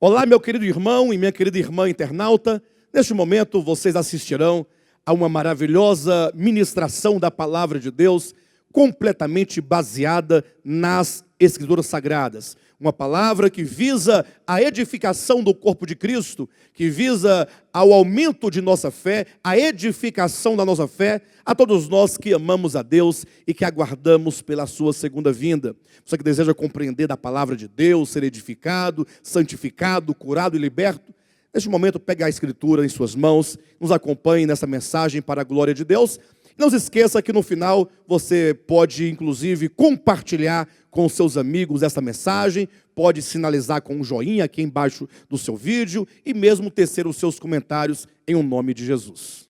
Olá, meu querido irmão e minha querida irmã internauta. Neste momento, vocês assistirão a uma maravilhosa ministração da Palavra de Deus, completamente baseada nas Escrituras Sagradas. Uma palavra que visa a edificação do corpo de Cristo, que visa ao aumento de nossa fé, a edificação da nossa fé, a todos nós que amamos a Deus e que aguardamos pela sua segunda vinda. Você que deseja compreender da palavra de Deus, ser edificado, santificado, curado e liberto, neste momento pegue a Escritura em suas mãos, nos acompanhe nessa mensagem para a glória de Deus. Não se esqueça que no final você pode, inclusive, compartilhar com seus amigos essa mensagem, pode sinalizar com um joinha aqui embaixo do seu vídeo e mesmo tecer os seus comentários em nome de Jesus.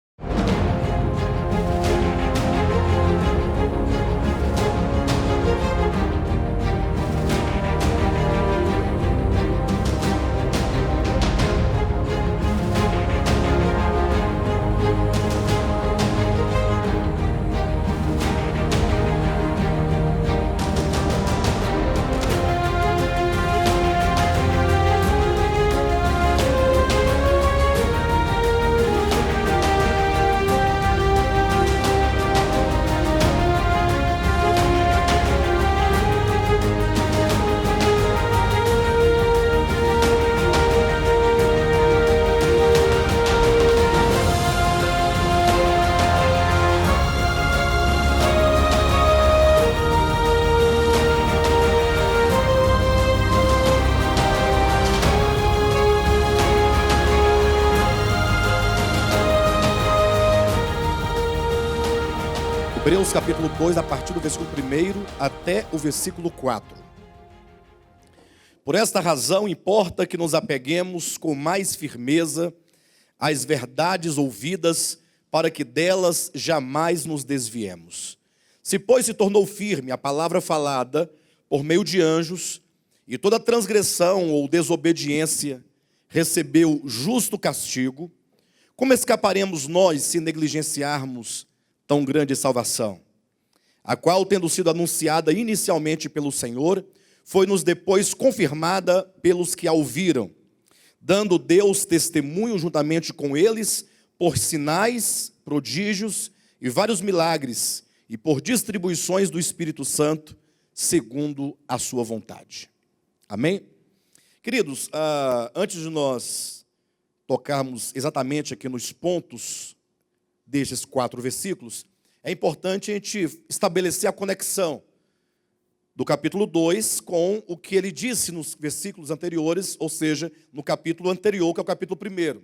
Hebreus capítulo 2, a partir do versículo 1 até o versículo 4. Por esta razão importa que nos apeguemos com mais firmeza às verdades ouvidas, para que delas jamais nos desviemos. Se, pois, se tornou firme a palavra falada por meio de anjos, e toda transgressão ou desobediência recebeu justo castigo, como escaparemos nós se negligenciarmos tão grande salvação, a qual, tendo sido anunciada inicialmente pelo Senhor, foi-nos depois confirmada pelos que a ouviram, dando Deus testemunho juntamente com eles, por sinais, prodígios e vários milagres, e por distribuições do Espírito Santo, segundo a sua vontade. Amém? Queridos, antes de nós tocarmos exatamente aqui nos pontos destes 4 versículos, é importante a gente estabelecer a conexão do capítulo 2 com o que ele disse nos versículos anteriores, ou seja, no capítulo anterior, que é o capítulo 1.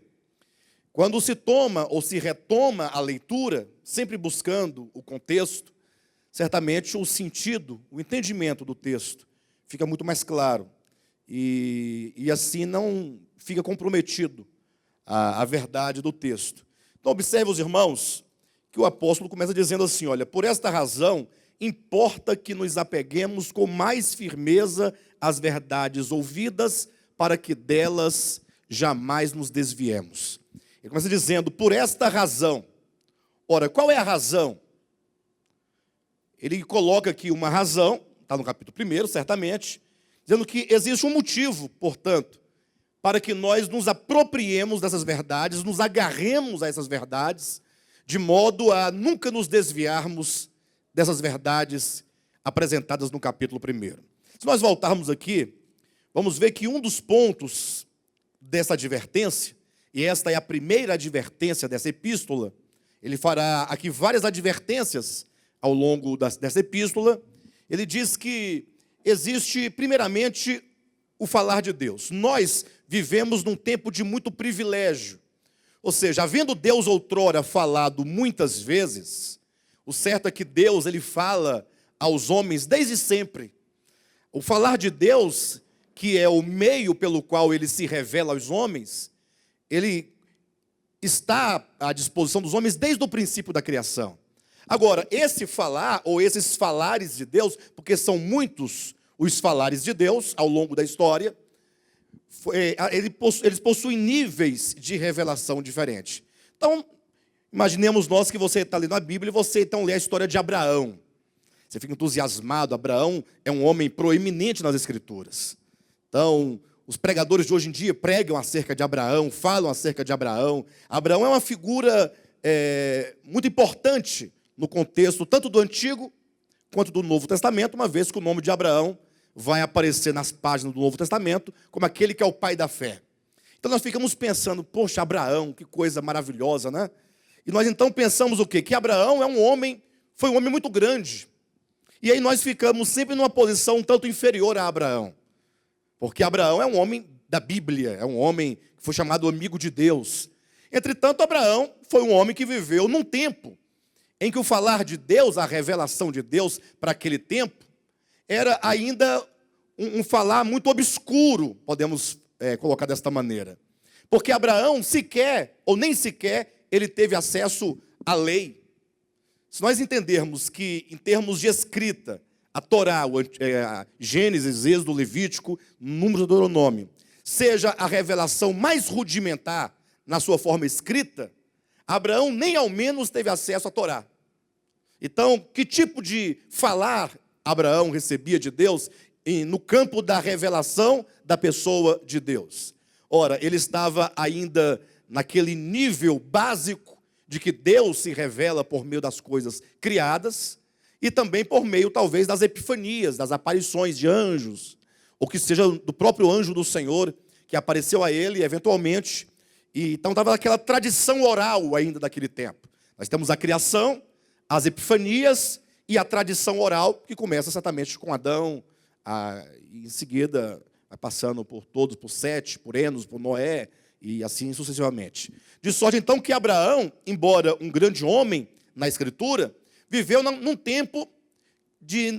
Quando se toma ou se retoma a leitura, sempre buscando o contexto, certamente o sentido, o entendimento do texto fica muito mais claro. E assim não fica comprometido a verdade do texto. Então, observe, os irmãos, que o apóstolo começa dizendo assim, olha, por esta razão, importa que nos apeguemos com mais firmeza às verdades ouvidas, para que delas jamais nos desviemos. Ele começa dizendo, por esta razão. Ora, qual é a razão? Ele coloca aqui uma razão, está no capítulo 1, certamente, dizendo que existe um motivo, portanto, para que nós nos apropriemos dessas verdades, nos agarremos a essas verdades, de modo a nunca nos desviarmos dessas verdades apresentadas no capítulo 1. Se nós voltarmos aqui, vamos ver que um dos pontos dessa advertência, e esta é a primeira advertência dessa epístola, ele fará aqui várias advertências ao longo dessa epístola. Ele diz que existe, primeiramente, o falar de Deus. Nós vivemos num tempo de muito privilégio. Ou seja, havendo Deus outrora falado muitas vezes, o certo é que Deus, ele fala aos homens desde sempre. O falar de Deus, que é o meio pelo qual ele se revela aos homens, ele está à disposição dos homens desde o princípio da criação. Agora, esse falar, ou esses falares de Deus, porque são muitos os falares de Deus ao longo da história, eles possuem níveis de revelação diferentes. Então, imaginemos nós que você está lendo a Bíblia e você então lê a história de Abraão. Você fica entusiasmado. Abraão é um homem proeminente nas Escrituras. Então, Os pregadores de hoje em dia pregam acerca de Abraão, falam acerca de Abraão. Abraão é uma figura muito importante no contexto tanto do Antigo quanto do Novo Testamento, uma vez que o nome de Abraão vai aparecer nas páginas do Novo Testamento como aquele que é o pai da fé. Então nós ficamos pensando, poxa, Abraão, que coisa maravilhosa, né? E nós então pensamos o quê? Que Abraão foi um homem muito grande. E aí nós ficamos sempre numa posição um tanto inferior a Abraão. Porque Abraão é um homem da Bíblia, é um homem que foi chamado amigo de Deus. Entretanto, Abraão foi um homem que viveu num tempo em que o falar de Deus, a revelação de Deus para aquele tempo, era ainda um falar muito obscuro, podemos colocar desta maneira. Porque Abraão sequer, ou nem sequer, ele teve acesso à lei. Se nós entendermos que, em termos de escrita, a Torá, Gênesis, Êxodo, Levítico, Número, Deuteronômio, seja a revelação mais rudimentar na sua forma escrita, Abraão nem ao menos teve acesso à Torá. Então, que tipo de falar Abraão recebia de Deus no campo da revelação da pessoa de Deus? Ora, ele estava ainda naquele nível básico de que Deus se revela por meio das coisas criadas e também por meio, talvez, das epifanias, das aparições de anjos, ou que seja do próprio anjo do Senhor que apareceu a ele, eventualmente. E então estava aquela tradição oral ainda daquele tempo. Nós temos a criação, as epifanias e a tradição oral, que começa exatamente com Adão, e em seguida vai passando por todos, por Sete, por Enos, por Noé, e assim sucessivamente. De sorte então que Abraão, embora um grande homem na Escritura, viveu num tempo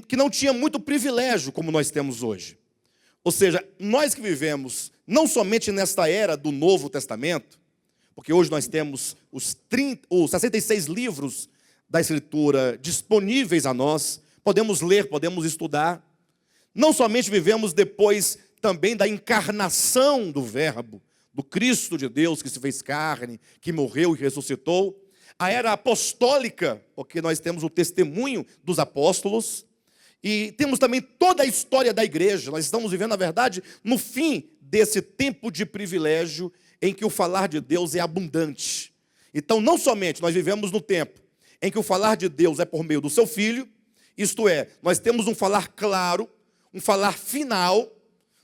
que não tinha muito privilégio como nós temos hoje. Ou seja, nós que vivemos não somente nesta era do Novo Testamento, porque hoje nós temos os 66 livros da Escritura disponíveis a nós, podemos ler, podemos estudar. Não somente vivemos depois também da encarnação do Verbo, do Cristo de Deus que se fez carne, que morreu e ressuscitou. A era apostólica, porque nós temos o testemunho dos apóstolos, e temos também toda a história da igreja. Nós estamos vivendo, na verdade, no fim desse tempo de privilégio em que o falar de Deus é abundante. Então, não somente nós vivemos no tempo em que o falar de Deus é por meio do seu Filho, isto é, nós temos um falar claro, um falar final,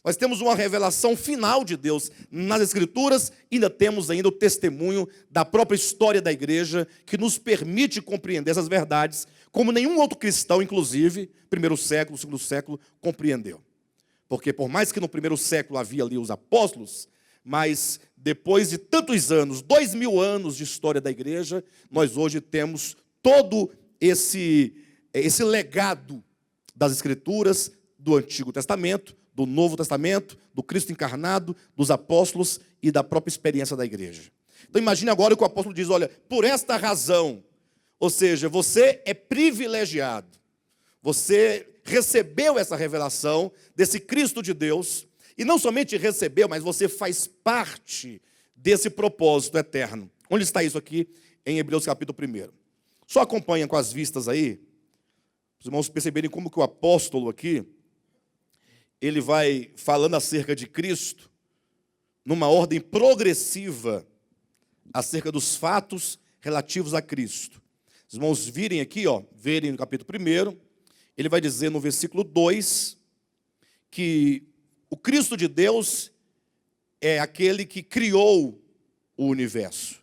nós temos uma revelação final de Deus nas Escrituras, e ainda temos ainda o testemunho da própria história da igreja, que nos permite compreender essas verdades, como nenhum outro cristão, inclusive, primeiro século, segundo século, compreendeu. Porque por mais que no primeiro século havia ali os apóstolos, mas depois de tantos anos, 2000 anos de história da igreja, nós hoje temos todo esse legado das Escrituras, do Antigo Testamento, do Novo Testamento, do Cristo encarnado, dos apóstolos e da própria experiência da igreja. Então imagine agora que o apóstolo diz, olha, por esta razão, ou seja, você é privilegiado, você recebeu essa revelação desse Cristo de Deus, e não somente recebeu, mas você faz parte desse propósito eterno. Onde está isso aqui? Em Hebreus capítulo 1. Só acompanha com as vistas aí, para os irmãos perceberem como que o apóstolo aqui, ele vai falando acerca de Cristo, numa ordem progressiva, acerca dos fatos relativos a Cristo. Os irmãos virem aqui, verem no capítulo 1, ele vai dizer no versículo 2, que o Cristo de Deus é aquele que criou o universo.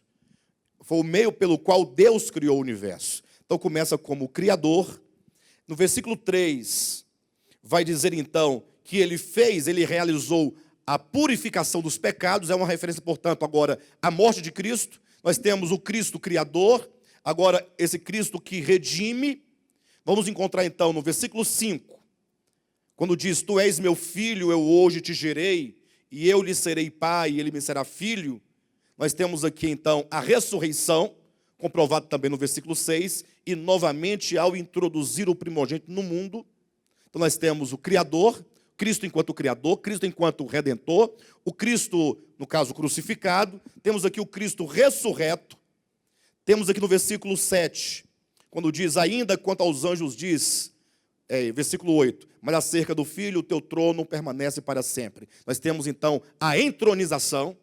Foi o meio pelo qual Deus criou o universo. Então começa como Criador. No versículo 3, vai dizer então que ele realizou a purificação dos pecados, é uma referência, portanto, agora à morte de Cristo. Nós temos o Cristo Criador, agora esse Cristo que redime. Vamos encontrar então no versículo 5, quando diz, tu és meu filho, eu hoje te gerei, e eu lhe serei pai, e ele me será filho. Nós temos aqui então a ressurreição, comprovado também no versículo 6, e novamente ao introduzir o primogênito no mundo. Então nós temos o Criador, Cristo enquanto Criador, Cristo enquanto Redentor, o Cristo, no caso, crucificado, temos aqui o Cristo ressurreto, temos aqui no versículo 7, quando diz, ainda quanto aos anjos diz, versículo 8. Mas acerca do Filho, o teu trono permanece para sempre. Nós temos então a entronização.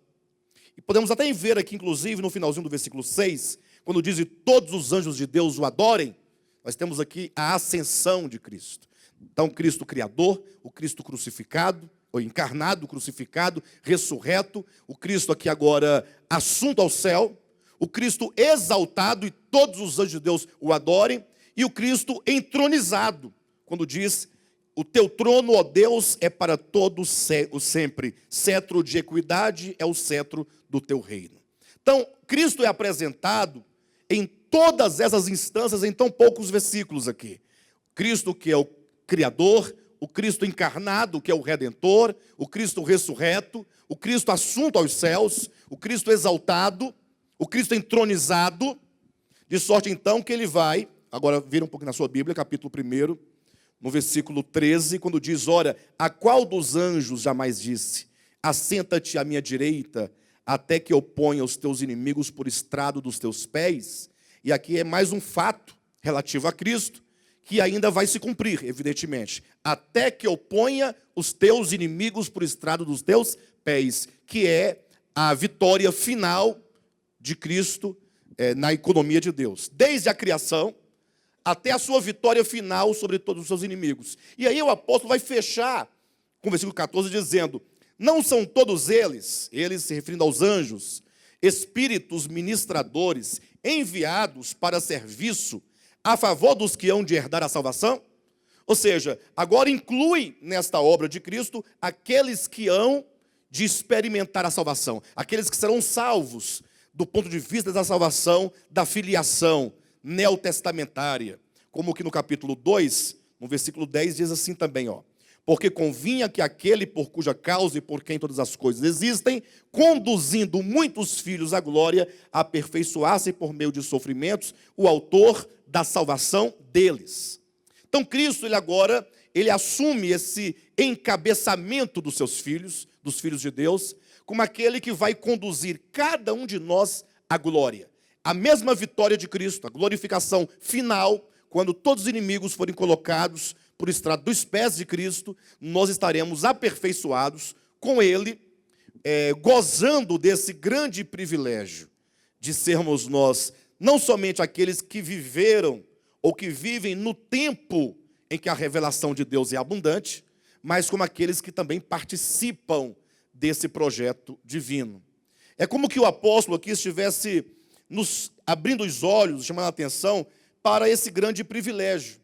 E podemos até ver aqui, inclusive, no finalzinho do versículo 6, quando diz: e todos os anjos de Deus o adorem. Nós temos aqui a ascensão de Cristo. Então, Cristo Criador, o Cristo crucificado, ou encarnado, crucificado, ressurreto, o Cristo aqui agora assunto ao céu, o Cristo exaltado e todos os anjos de Deus o adorem, e o Cristo entronizado, quando diz: o teu trono, ó Deus, é para todo o sempre, cetro de equidade é o cetro do teu reino. Então, Cristo é apresentado em todas essas instâncias em tão poucos versículos aqui. Cristo que é o Criador, o Cristo encarnado, que é o Redentor, o Cristo ressurreto, o Cristo assunto aos céus, o Cristo exaltado, o Cristo entronizado, de sorte então que ele vai, agora vira um pouco na sua Bíblia, capítulo 1, no versículo 13, quando diz: ora, a qual dos anjos jamais disse: assenta-te à minha direita, até que eu ponha os teus inimigos por estrado dos teus pés? E aqui é mais um fato relativo a Cristo, que ainda vai se cumprir, evidentemente. Até que eu ponha os teus inimigos por estrado dos teus pés, que é a vitória final de Cristo na economia de Deus. Desde a criação até a sua vitória final sobre todos os seus inimigos. E aí o apóstolo vai fechar com o versículo 14 dizendo: não são todos eles se referindo aos anjos, espíritos ministradores, enviados para serviço a favor dos que hão de herdar a salvação? Ou seja, agora inclui nesta obra de Cristo aqueles que hão de experimentar a salvação, aqueles que serão salvos do ponto de vista da salvação, da filiação neotestamentária. Como que no capítulo 2, no versículo 10, diz assim também, ó: porque convinha que aquele por cuja causa e por quem todas as coisas existem, conduzindo muitos filhos à glória, aperfeiçoasse por meio de sofrimentos o autor da salvação deles. Então Cristo, ele assume esse encabeçamento dos seus filhos, dos filhos de Deus, como aquele que vai conduzir cada um de nós à glória. A mesma vitória de Cristo, a glorificação final, quando todos os inimigos forem colocados por estrado dos pés de Cristo, nós estaremos aperfeiçoados com Ele, gozando desse grande privilégio de sermos nós, não somente aqueles que viveram ou que vivem no tempo em que a revelação de Deus é abundante, mas como aqueles que também participam desse projeto divino. É como que o apóstolo aqui estivesse nos abrindo os olhos, chamando a atenção para esse grande privilégio.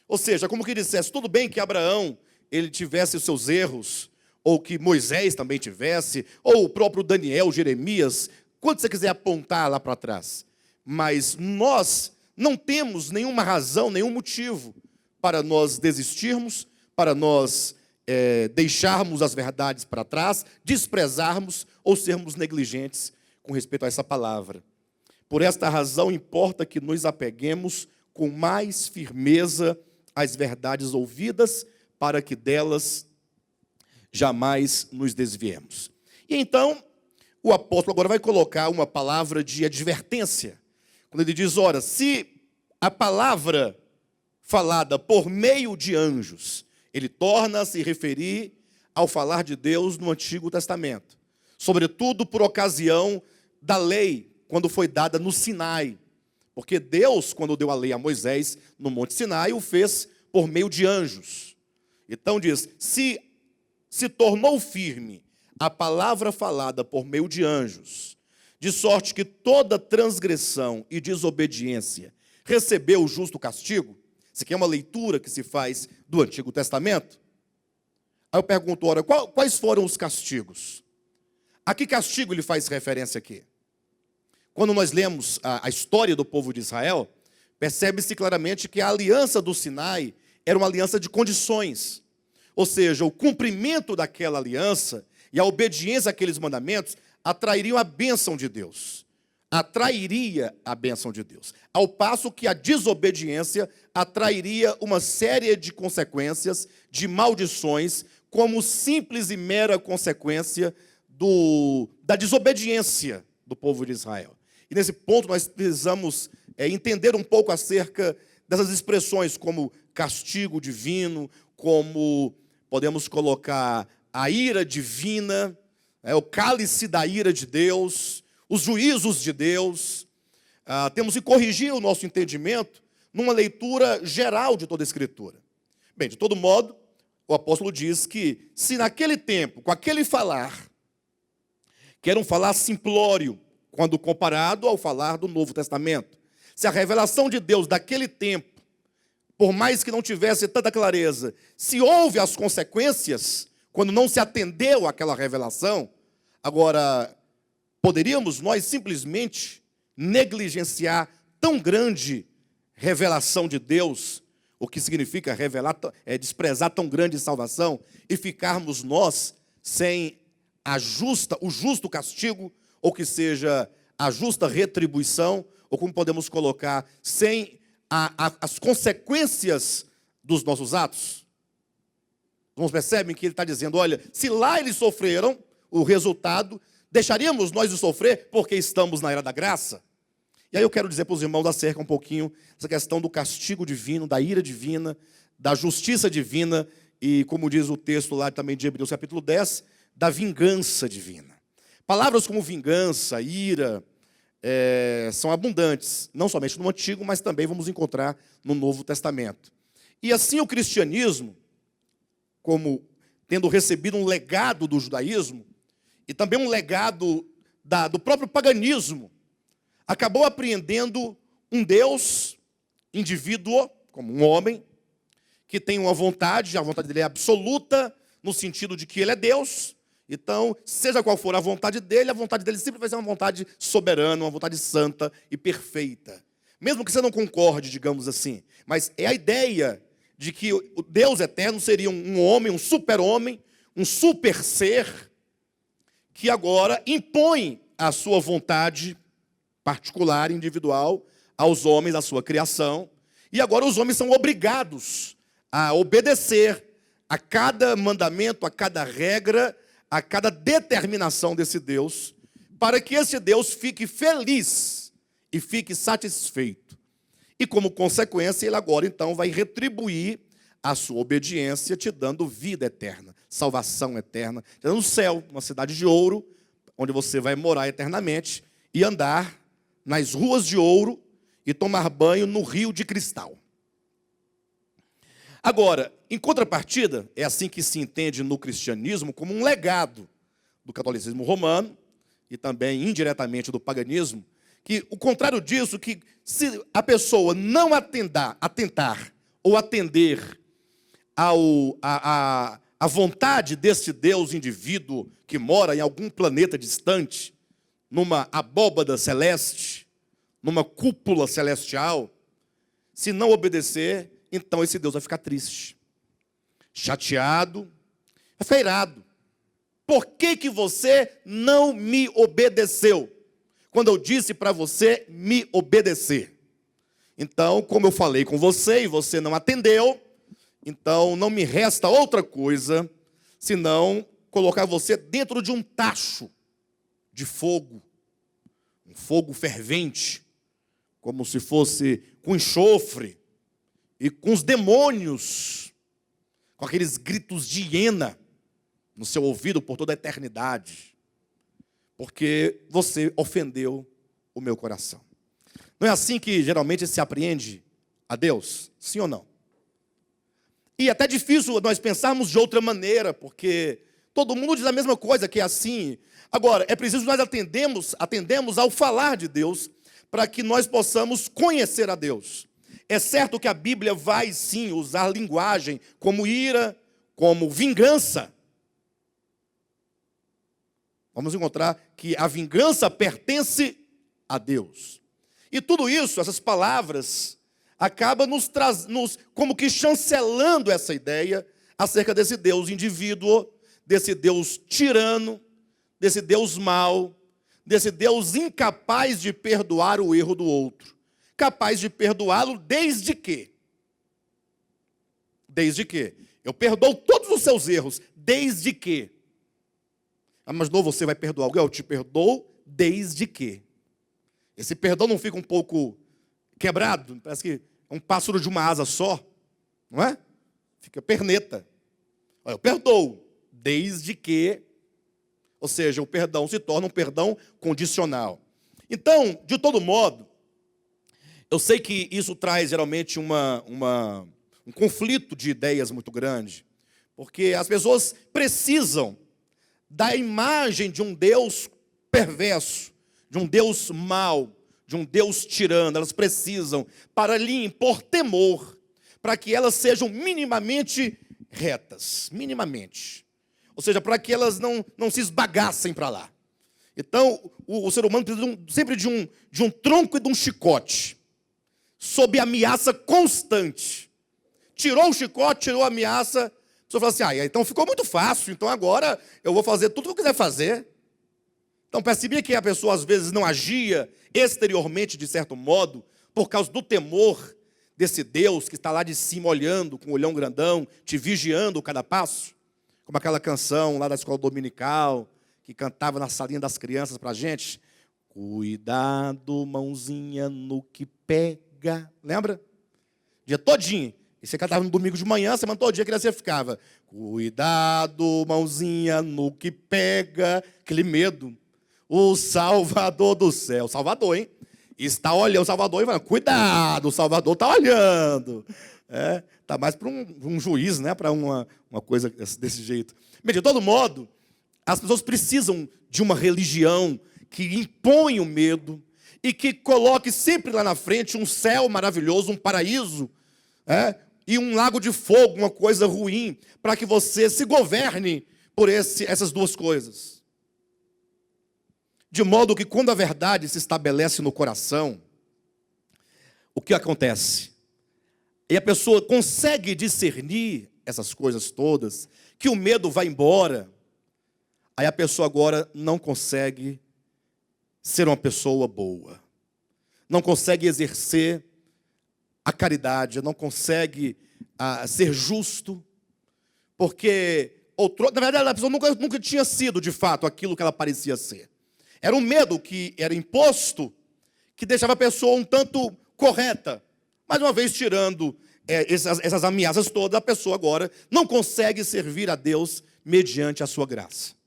Ou seja, como que dissesse: tudo bem que Abraão ele tivesse os seus erros, ou que Moisés também tivesse, ou o próprio Daniel, Jeremias, quando você quiser apontar lá para trás. Mas nós não temos nenhuma razão, nenhum motivo para nós desistirmos, para nós deixarmos as verdades para trás, desprezarmos ou sermos negligentes com respeito a essa palavra. Por esta razão, importa que nos apeguemos com mais firmeza às verdades ouvidas, para que delas jamais nos desviemos. E então, o apóstolo agora vai colocar uma palavra de advertência, quando ele diz: ora, se a palavra falada por meio de anjos, ele torna a se referir ao falar de Deus no Antigo Testamento, sobretudo por ocasião da lei, quando foi dada no Sinai, porque Deus, quando deu a lei a Moisés no Monte Sinai, o fez por meio de anjos. Então diz: se tornou firme a palavra falada por meio de anjos, de sorte que toda transgressão e desobediência recebeu o justo castigo. Isso aqui é uma leitura que se faz do Antigo Testamento. Aí eu pergunto: ora, quais foram os castigos? A que castigo ele faz referência aqui? Quando nós lemos a história do povo de Israel, percebe-se claramente que a aliança do Sinai era uma aliança de condições. Ou seja, o cumprimento daquela aliança e a obediência àqueles mandamentos atrairiam a bênção de Deus. Atrairia a bênção de Deus. Ao passo que a desobediência atrairia uma série de consequências, de maldições, como simples e mera consequência da desobediência do povo de Israel. E nesse ponto nós precisamos entender um pouco acerca dessas expressões como castigo divino, como podemos colocar a ira divina, o cálice da ira de Deus, os juízos de Deus. Temos que corrigir o nosso entendimento numa leitura geral de toda a Escritura. Bem, de todo modo, o apóstolo diz que se naquele tempo, com aquele falar, que era um falar simplório, quando comparado ao falar do Novo Testamento, se a revelação de Deus daquele tempo, por mais que não tivesse tanta clareza, se houve as consequências, quando não se atendeu àquela revelação, agora, poderíamos nós simplesmente negligenciar tão grande revelação de Deus, o que significa desprezar tão grande salvação, e ficarmos nós sem o justo castigo, ou que seja a justa retribuição, ou como podemos colocar, sem as consequências dos nossos atos? Irmãos, percebem que ele está dizendo, olha, se lá eles sofreram, o resultado, deixaríamos nós de sofrer porque estamos na era da graça? E aí eu quero dizer para os irmãos acerca um pouquinho essa questão do castigo divino, da ira divina, da justiça divina e, como diz o texto lá também de Hebreus capítulo 10, da vingança divina. Palavras como vingança, ira, são abundantes, não somente no Antigo, mas também vamos encontrar no Novo Testamento. E assim o cristianismo, como tendo recebido um legado do judaísmo, e também um legado do próprio paganismo, acabou apreendendo um Deus, indivíduo, como um homem, que tem uma vontade, a vontade dele é absoluta, no sentido de que ele é Deus. Então, seja qual for a vontade dele sempre vai ser uma vontade soberana, uma vontade santa e perfeita. Mesmo que você não concorde, digamos assim. Mas é a ideia de que o Deus eterno seria um homem, um super-homem, um super-ser, que agora impõe a sua vontade particular, individual, aos homens, à sua criação. E agora os homens são obrigados a obedecer a cada mandamento, a cada regra, a cada determinação desse Deus, para que esse Deus fique feliz e fique satisfeito. E como consequência, ele agora então vai retribuir a sua obediência, te dando vida eterna, salvação eterna, te dando o céu, uma cidade de ouro, onde você vai morar eternamente e andar nas ruas de ouro e tomar banho no rio de cristal. Agora, em contrapartida, é assim que se entende no cristianismo como um legado do catolicismo romano e também indiretamente do paganismo, que o contrário disso, que se a pessoa não atentar ou atender à vontade desse Deus indivíduo que mora em algum planeta distante, numa abóbada celeste, numa cúpula celestial, se não obedecer, então esse Deus vai ficar triste, chateado, vai ficar irado. Por que você não me obedeceu? Quando eu disse para você me obedecer. Então, como eu falei com você e você não atendeu, então não me resta outra coisa senão colocar você dentro de um tacho de fogo, um fogo fervente, como se fosse com enxofre e com os demônios, com aqueles gritos de hiena no seu ouvido por toda a eternidade, porque você ofendeu o meu coração. Não é assim que geralmente se apreende a Deus? Sim ou não? E é até difícil nós pensarmos de outra maneira, porque todo mundo diz a mesma coisa, que é assim. Agora, é preciso nós atendemos ao falar de Deus, para que nós possamos conhecer a Deus. É certo que a Bíblia vai sim usar linguagem como ira, como vingança. Vamos encontrar que a vingança pertence a Deus. E tudo isso, essas palavras, acaba nos como que chancelando essa ideia acerca desse Deus indivíduo, desse Deus tirano, desse Deus mau, desse Deus incapaz de perdoar o erro do outro. Capaz de perdoá-lo desde que? Desde que? Eu perdoo todos os seus erros, desde que? Mas não, você vai perdoar alguém? Eu te perdoo desde que? Esse perdão não fica um pouco quebrado? Parece que é um pássaro de uma asa só. não é? Fica perneta. Olha, eu perdoo, desde que, ou seja, o perdão se torna um perdão condicional. Então, de todo modo, eu sei que isso traz geralmente um conflito de ideias muito grande, porque as pessoas precisam da imagem de um Deus perverso, de um Deus mau, de um Deus tirano. Elas precisam para lhe impor temor, para que elas sejam minimamente retas, minimamente. Ou seja, para que elas não se esbagassem para lá. Então, o ser humano precisa sempre de um tronco e de um chicote, sob ameaça constante. Tirou o chicote, tirou a ameaça, a pessoa fala assim, então ficou muito fácil, então agora eu vou fazer tudo o que eu quiser fazer. Então, percebia que a pessoa às vezes não agia exteriormente de certo modo, por causa do temor desse Deus que está lá de cima olhando com um olhão grandão, te vigiando cada passo, como aquela canção lá da escola dominical, que cantava na salinha das crianças para a gente. Cuidado, mãozinha no que pega. Lembra? Dia todinho. E você cantava no domingo de manhã, semana todo dia a criança ficava. Cuidado, mãozinha no que pega. Aquele medo. O Salvador do céu. Salvador, hein? Está olhando o Salvador e falando, cuidado, o Salvador está olhando. Está mais para um juiz, né? Para uma coisa desse jeito. Mas, de todo modo, as pessoas precisam de uma religião que impõe o medo e que coloque sempre lá na frente um céu maravilhoso, um paraíso, e um lago de fogo, uma coisa ruim, para que você se governe por essas duas coisas. De modo que quando a verdade se estabelece no coração, o que acontece? E a pessoa consegue discernir essas coisas todas, que o medo vai embora. Aí a pessoa agora não consegue ser uma pessoa boa. Não consegue exercer a caridade, não consegue ser justo, porque, na verdade, a pessoa nunca tinha sido, de fato, aquilo que ela parecia ser. Era um medo que era imposto, que deixava a pessoa um tanto correta. Mais uma vez, tirando essas ameaças todas, a pessoa agora não consegue servir a Deus mediante a sua graça.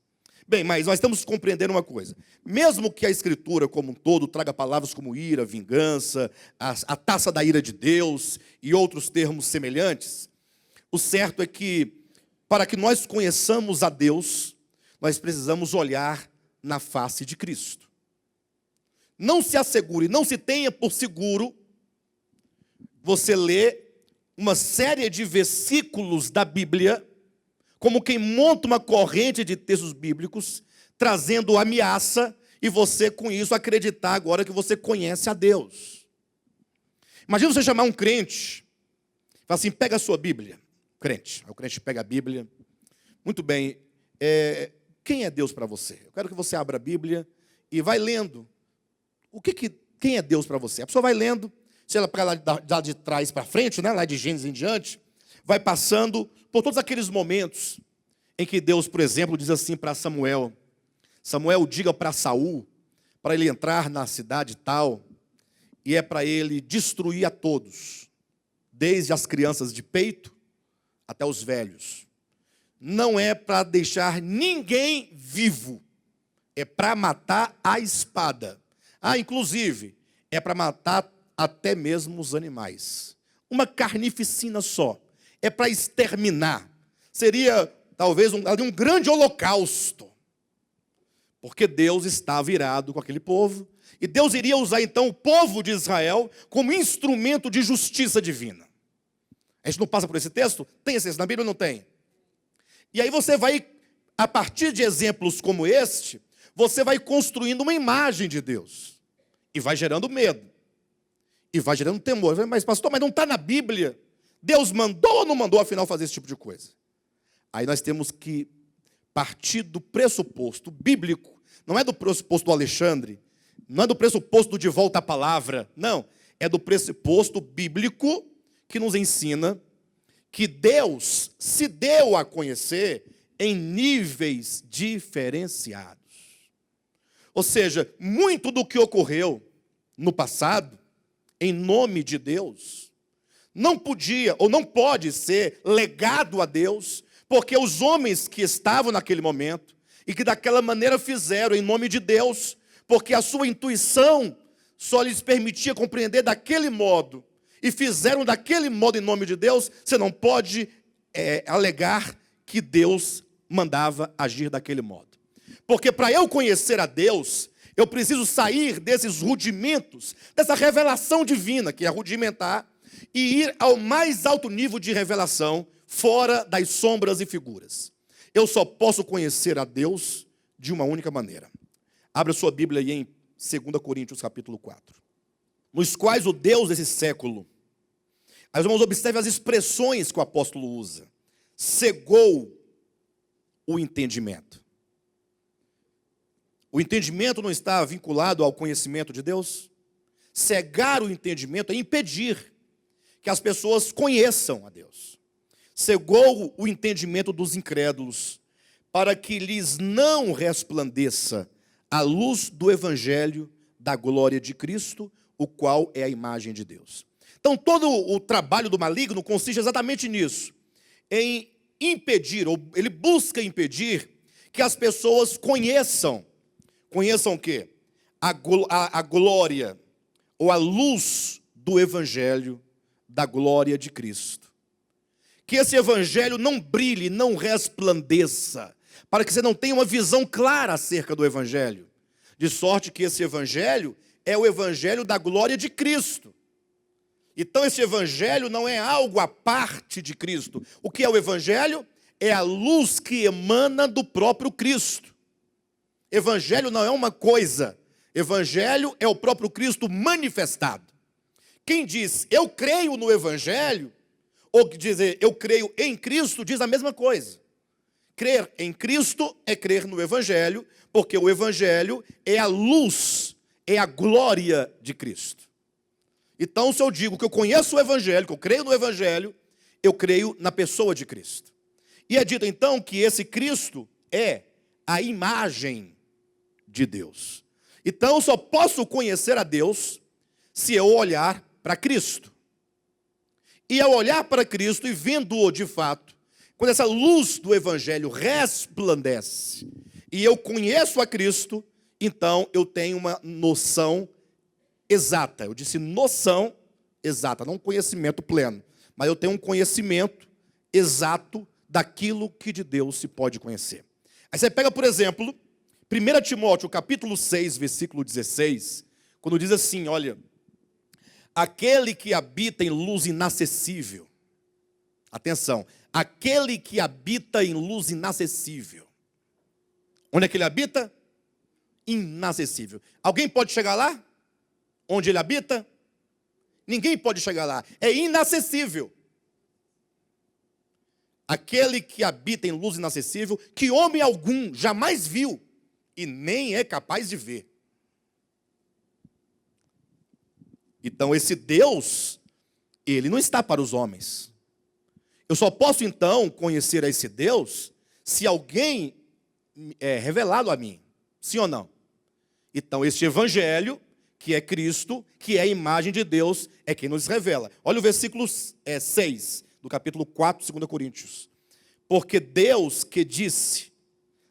Bem, mas nós estamos compreendendo uma coisa. Mesmo que a Escritura como um todo traga palavras como ira, vingança, a taça da ira de Deus e outros termos semelhantes, o certo é que, para que nós conheçamos a Deus, nós precisamos olhar na face de Cristo. Não se assegure, não se tenha por seguro você ler uma série de versículos da Bíblia, como quem monta uma corrente de textos bíblicos, trazendo ameaça, e você com isso acreditar agora que você conhece a Deus. Imagina você chamar um crente, fala assim, pega a sua Bíblia, crente. Aí o crente pega a Bíblia, muito bem, quem é Deus para você? Eu quero que você abra a Bíblia e vai lendo. Quem é Deus para você? A pessoa vai lendo, se ela pega lá de trás para frente, né, lá de Gênesis em diante, vai passando por todos aqueles momentos em que Deus, por exemplo, diz assim para Samuel, Samuel, diga para Saul, para ele entrar na cidade tal, e é para ele destruir a todos, desde as crianças de peito até os velhos. Não é para deixar ninguém vivo, é para matar a espada. Inclusive, é para matar até mesmo os animais. Uma carnificina só. É para exterminar. Seria, talvez, um grande holocausto. Porque Deus está virado com aquele povo. E Deus iria usar, então, o povo de Israel como instrumento de justiça divina. A gente não passa por esse texto? Tem esse texto na Bíblia ou não tem? E aí você vai, a partir de exemplos como este, você vai construindo uma imagem de Deus. E vai gerando medo. E vai gerando temor. Mas pastor, mas não está na Bíblia. Deus mandou ou não mandou, afinal, fazer esse tipo de coisa? Aí nós temos que partir do pressuposto bíblico. Não é do pressuposto do Alexandre. Não é do pressuposto do de volta à palavra. Não. É do pressuposto bíblico que nos ensina que Deus se deu a conhecer em níveis diferenciados. Ou seja, muito do que ocorreu no passado, em nome de Deus, não podia ou não pode ser legado a Deus, porque os homens que estavam naquele momento e que daquela maneira fizeram em nome de Deus, porque a sua intuição só lhes permitia compreender daquele modo, e fizeram daquele modo em nome de Deus, você não pode alegar que Deus mandava agir daquele modo. Porque para eu conhecer a Deus, eu preciso sair desses rudimentos, dessa revelação divina, que é rudimentar, e ir ao mais alto nível de revelação, fora das sombras e figuras. Eu só posso conhecer a Deus de uma única maneira. Abra sua Bíblia aí em 2 Coríntios capítulo 4. Nos quais o Deus desse século, aí vamos observar as expressões que o apóstolo usa. Cegou o entendimento. O entendimento não está vinculado ao conhecimento de Deus? Cegar o entendimento é impedir que as pessoas conheçam a Deus. Cegou o entendimento dos incrédulos, para que lhes não resplandeça a luz do evangelho da glória de Cristo, o qual é a imagem de Deus. Então todo o trabalho do maligno consiste exatamente nisso, em impedir, ou ele busca impedir, que as pessoas conheçam o quê? A glória, ou a luz do evangelho da glória de Cristo. Que esse evangelho não brilhe, não resplandeça, para que você não tenha uma visão clara acerca do evangelho. De sorte que esse evangelho é o evangelho da glória de Cristo. Então esse evangelho não é algo à parte de Cristo. O que é o evangelho? É a luz que emana do próprio Cristo. Evangelho não é uma coisa. Evangelho é o próprio Cristo manifestado. Quem diz, eu creio no evangelho, ou dizer, eu creio em Cristo, diz a mesma coisa. Crer em Cristo é crer no evangelho, porque o evangelho é a luz, é a glória de Cristo. Então, se eu digo que eu conheço o evangelho, que eu creio no evangelho, eu creio na pessoa de Cristo. E é dito então que esse Cristo é a imagem de Deus. Então, eu só posso conhecer a Deus se eu olhar para Cristo. E ao olhar para Cristo e vendo-o de fato, quando essa luz do evangelho resplandece e eu conheço a Cristo, então eu tenho uma noção exata. Eu disse noção exata, não conhecimento pleno, mas eu tenho um conhecimento exato daquilo que de Deus se pode conhecer. Aí você pega, por exemplo, 1 Timóteo, capítulo 6, versículo 16, quando diz assim, olha, aquele que habita em luz inacessível, atenção, aquele que habita em luz inacessível. Onde é que ele habita? Inacessível. Alguém pode chegar lá? Onde ele habita? Ninguém pode chegar lá. É inacessível. Aquele que habita em luz inacessível, que homem algum jamais viu e nem é capaz de ver. Então esse Deus, ele não está para os homens. Eu só posso então conhecer esse Deus se alguém é revelado a mim, sim ou não? Então este evangelho, que é Cristo, que é a imagem de Deus, é quem nos revela. Olha o versículo 6 do capítulo 4, 2 Coríntios. Porque Deus que disse,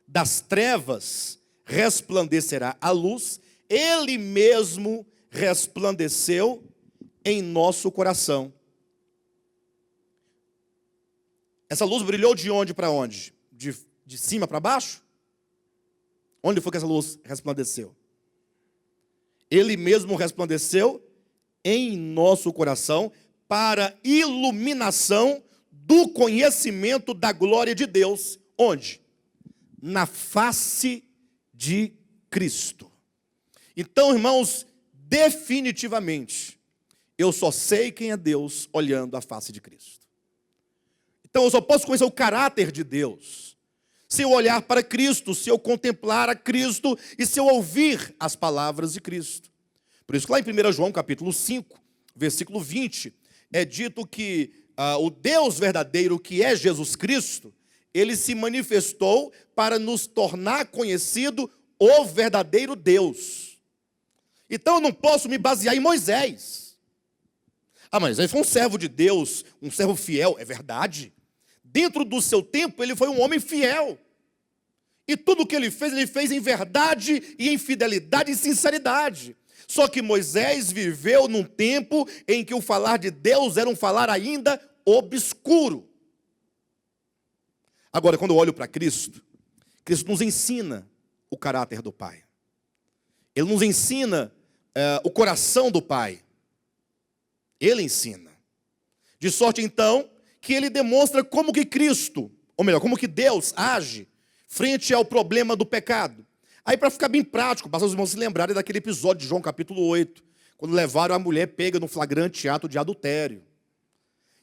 das trevas resplandecerá a luz, Ele mesmo resplandeceu em nosso coração. Essa luz brilhou de onde para onde? De cima para baixo? Onde foi que essa luz resplandeceu? Ele mesmo resplandeceu em nosso coração para iluminação do conhecimento da glória de Deus. Onde? Na face de Cristo. Então, irmãos, definitivamente, eu só sei quem é Deus olhando a face de Cristo. Então, eu só posso conhecer o caráter de Deus se eu olhar para Cristo, se eu contemplar a Cristo e se eu ouvir as palavras de Cristo. Por isso que lá em 1 João, capítulo 5, versículo 20, é dito que o Deus verdadeiro, que é Jesus Cristo, ele se manifestou para nos tornar conhecido o verdadeiro Deus. Então eu não posso me basear em Moisés. Ah, mas ele foi um servo de Deus, um servo fiel. É verdade. Dentro do seu tempo, ele foi um homem fiel. E tudo o que ele fez em verdade e em fidelidade e sinceridade. Só que Moisés viveu num tempo em que o falar de Deus era um falar ainda obscuro. Agora, quando eu olho para Cristo, Cristo nos ensina o caráter do Pai. Ele nos ensina o coração do Pai. Ele ensina. De sorte, então, que ele demonstra como que Cristo, ou melhor, como que Deus age frente ao problema do pecado. Aí, para ficar bem prático, basta os irmãos se lembrarem daquele episódio de João capítulo 8, quando levaram a mulher pega no flagrante ato de adultério.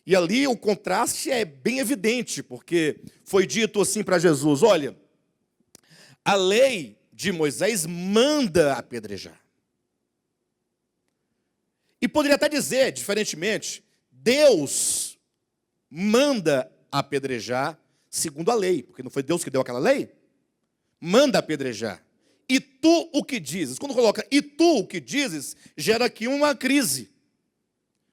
E ali o contraste é bem evidente, porque foi dito assim para Jesus: olha, a lei de Moisés manda apedrejar. E poderia até dizer, diferentemente, Deus manda apedrejar segundo a lei, porque não foi Deus que deu aquela lei? Manda apedrejar. E tu o que dizes? Quando coloca e tu o que dizes, gera aqui uma crise.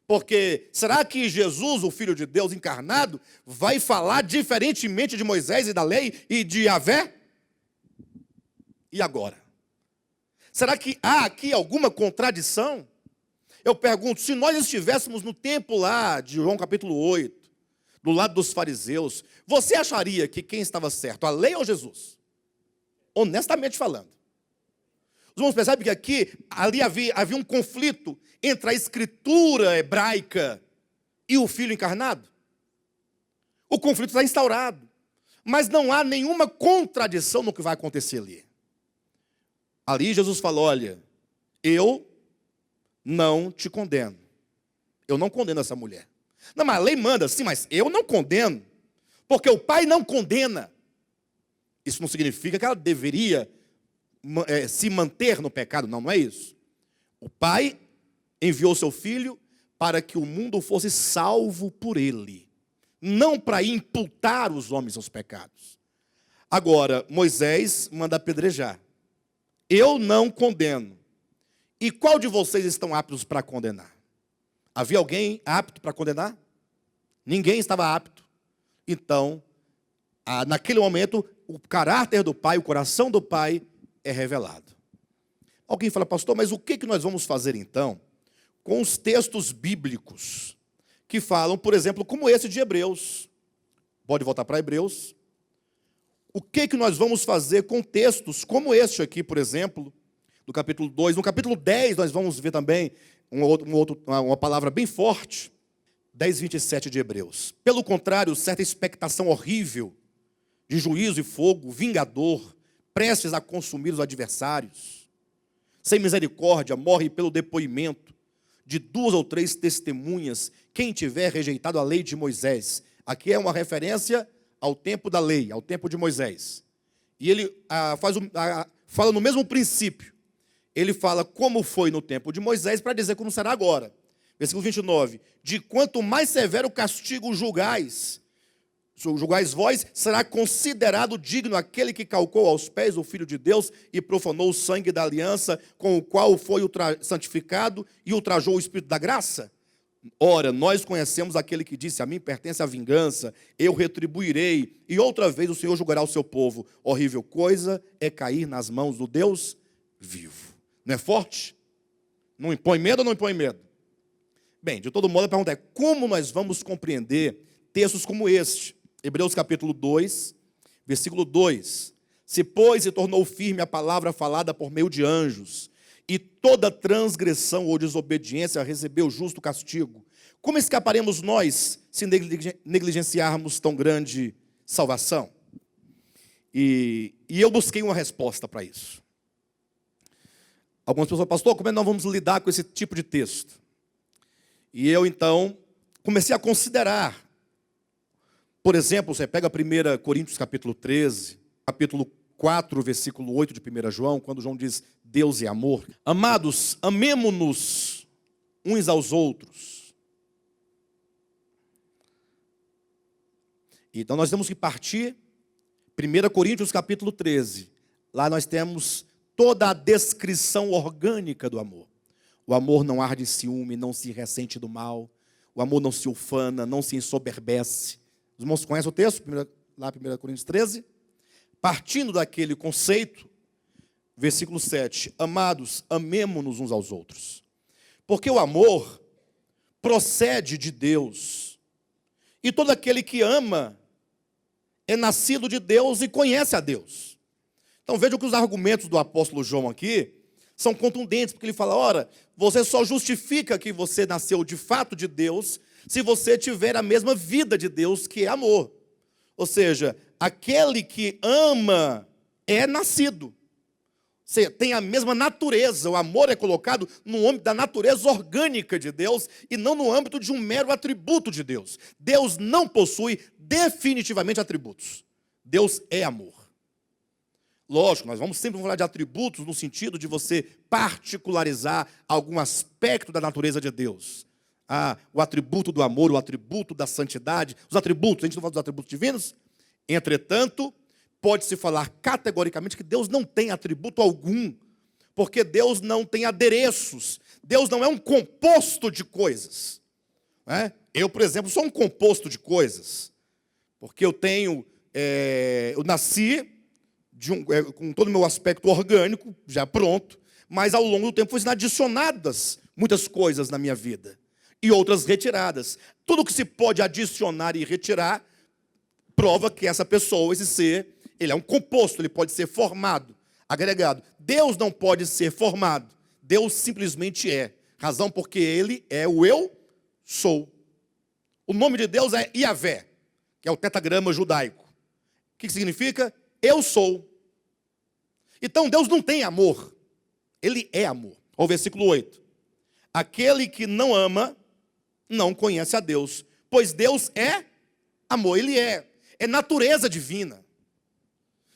Porque será que Jesus, o Filho de Deus encarnado, vai falar diferentemente de Moisés e da lei e de Yahvé? E agora? Será que há aqui alguma contradição? Eu pergunto, se nós estivéssemos no tempo lá de João capítulo 8, do lado dos fariseus, você acharia que quem estava certo, a lei ou Jesus? Honestamente falando. Os irmãos percebem que aqui, ali havia um conflito entre a escritura hebraica e o Filho encarnado? O conflito está instaurado, mas não há nenhuma contradição no que vai acontecer ali. Ali Jesus falou: olha, eu não te condeno. Eu não condeno essa mulher. Não, mas a lei manda, sim, mas eu não condeno, porque o Pai não condena. Isso não significa que ela deveria se manter no pecado, não é isso. O Pai enviou seu Filho para que o mundo fosse salvo por ele, não para imputar os homens aos pecados. Agora, Moisés manda apedrejar. Eu não condeno. E qual de vocês estão aptos para condenar? Havia alguém apto para condenar? Ninguém estava apto. Então, naquele momento, o caráter do Pai, o coração do Pai é revelado. Alguém fala: pastor, mas o que nós vamos fazer então com os textos bíblicos que falam, por exemplo, como esse de Hebreus? Pode voltar para Hebreus. O que nós vamos fazer com textos como este aqui, por exemplo, do capítulo 2. No capítulo 10 nós vamos ver também uma palavra bem forte, 10:27 de Hebreus. Pelo contrário, certa expectação horrível de juízo e fogo, vingador, prestes a consumir os adversários, sem misericórdia, morre pelo depoimento de 2 ou 3 testemunhas, quem tiver rejeitado a lei de Moisés. Aqui é uma referência ao tempo da lei, ao tempo de Moisés. E ele fala no mesmo princípio. Ele fala como foi no tempo de Moisés para dizer como será agora. Versículo 29. De quanto mais severo castigo julgais vós, será considerado digno aquele que calcou aos pés o Filho de Deus e profanou o sangue da aliança com o qual foi santificado e ultrajou o Espírito da graça? Ora, nós conhecemos aquele que disse: a mim pertence a vingança, eu retribuirei, e outra vez o Senhor julgará o seu povo. Horrível coisa é cair nas mãos do Deus vivo. Não é forte? Não impõe medo ou não impõe medo? Bem, de todo modo, a pergunta é: como nós vamos compreender textos como este? Hebreus capítulo 2, versículo 2. Se, pois, se tornou firme a palavra falada por meio de anjos, e toda transgressão ou desobediência recebeu justo castigo, como escaparemos nós se negligenciarmos tão grande salvação? E eu busquei uma resposta para isso. Algumas pessoas: pastor, como é que nós vamos lidar com esse tipo de texto? E eu, então, comecei a considerar. Por exemplo, você pega 1 Coríntios capítulo 13, capítulo 4, versículo 8 de 1 João, quando João diz: Deus é amor. Amados, amemo-nos uns aos outros. Então nós temos que partir 1 Coríntios capítulo 13. Lá nós temos toda a descrição orgânica do amor. O amor não arde ciúme, não se ressente do mal, O amor não se ufana, não se ensoberbece. Os irmãos conhecem o texto? Lá 1 Coríntios 13. Partindo daquele conceito, versículo 7. Amados, amemo-nos uns aos outros. Porque o amor procede de Deus. E todo aquele que ama é nascido de Deus e conhece a Deus. Então vejam que os argumentos do apóstolo João aqui são contundentes, porque ele fala, ora, você só justifica que você nasceu de fato de Deus se você tiver a mesma vida de Deus, que é amor. Ou seja, aquele que ama é nascido. Você tem a mesma natureza, o amor é colocado no âmbito da natureza orgânica de Deus e não no âmbito de um mero atributo de Deus. Deus não possui definitivamente atributos. Deus é amor. Lógico, nós vamos sempre falar de atributos no sentido de você particularizar algum aspecto da natureza de Deus. O atributo do amor, o atributo da santidade, os atributos, a gente não fala dos atributos divinos. Entretanto, pode-se falar categoricamente que Deus não tem atributo algum, porque Deus não tem adereços. Deus não é um composto de coisas. Eu, por exemplo, sou um composto de coisas, porque eu nasci com todo o meu aspecto orgânico, já pronto, mas ao longo do tempo foram adicionadas muitas coisas na minha vida, e outras retiradas. Tudo que se pode adicionar e retirar, prova que essa pessoa, esse ser, ele é um composto, ele pode ser formado, agregado. Deus não pode ser formado, Deus simplesmente é. Razão porque ele é o eu sou. O nome de Deus é Iavé, que é o tetragrama judaico. O que significa? Eu sou. Então Deus não tem amor, ele é amor. Olha o versículo 8. Aquele que não ama, não conhece a Deus, pois Deus é amor, ele é natureza divina.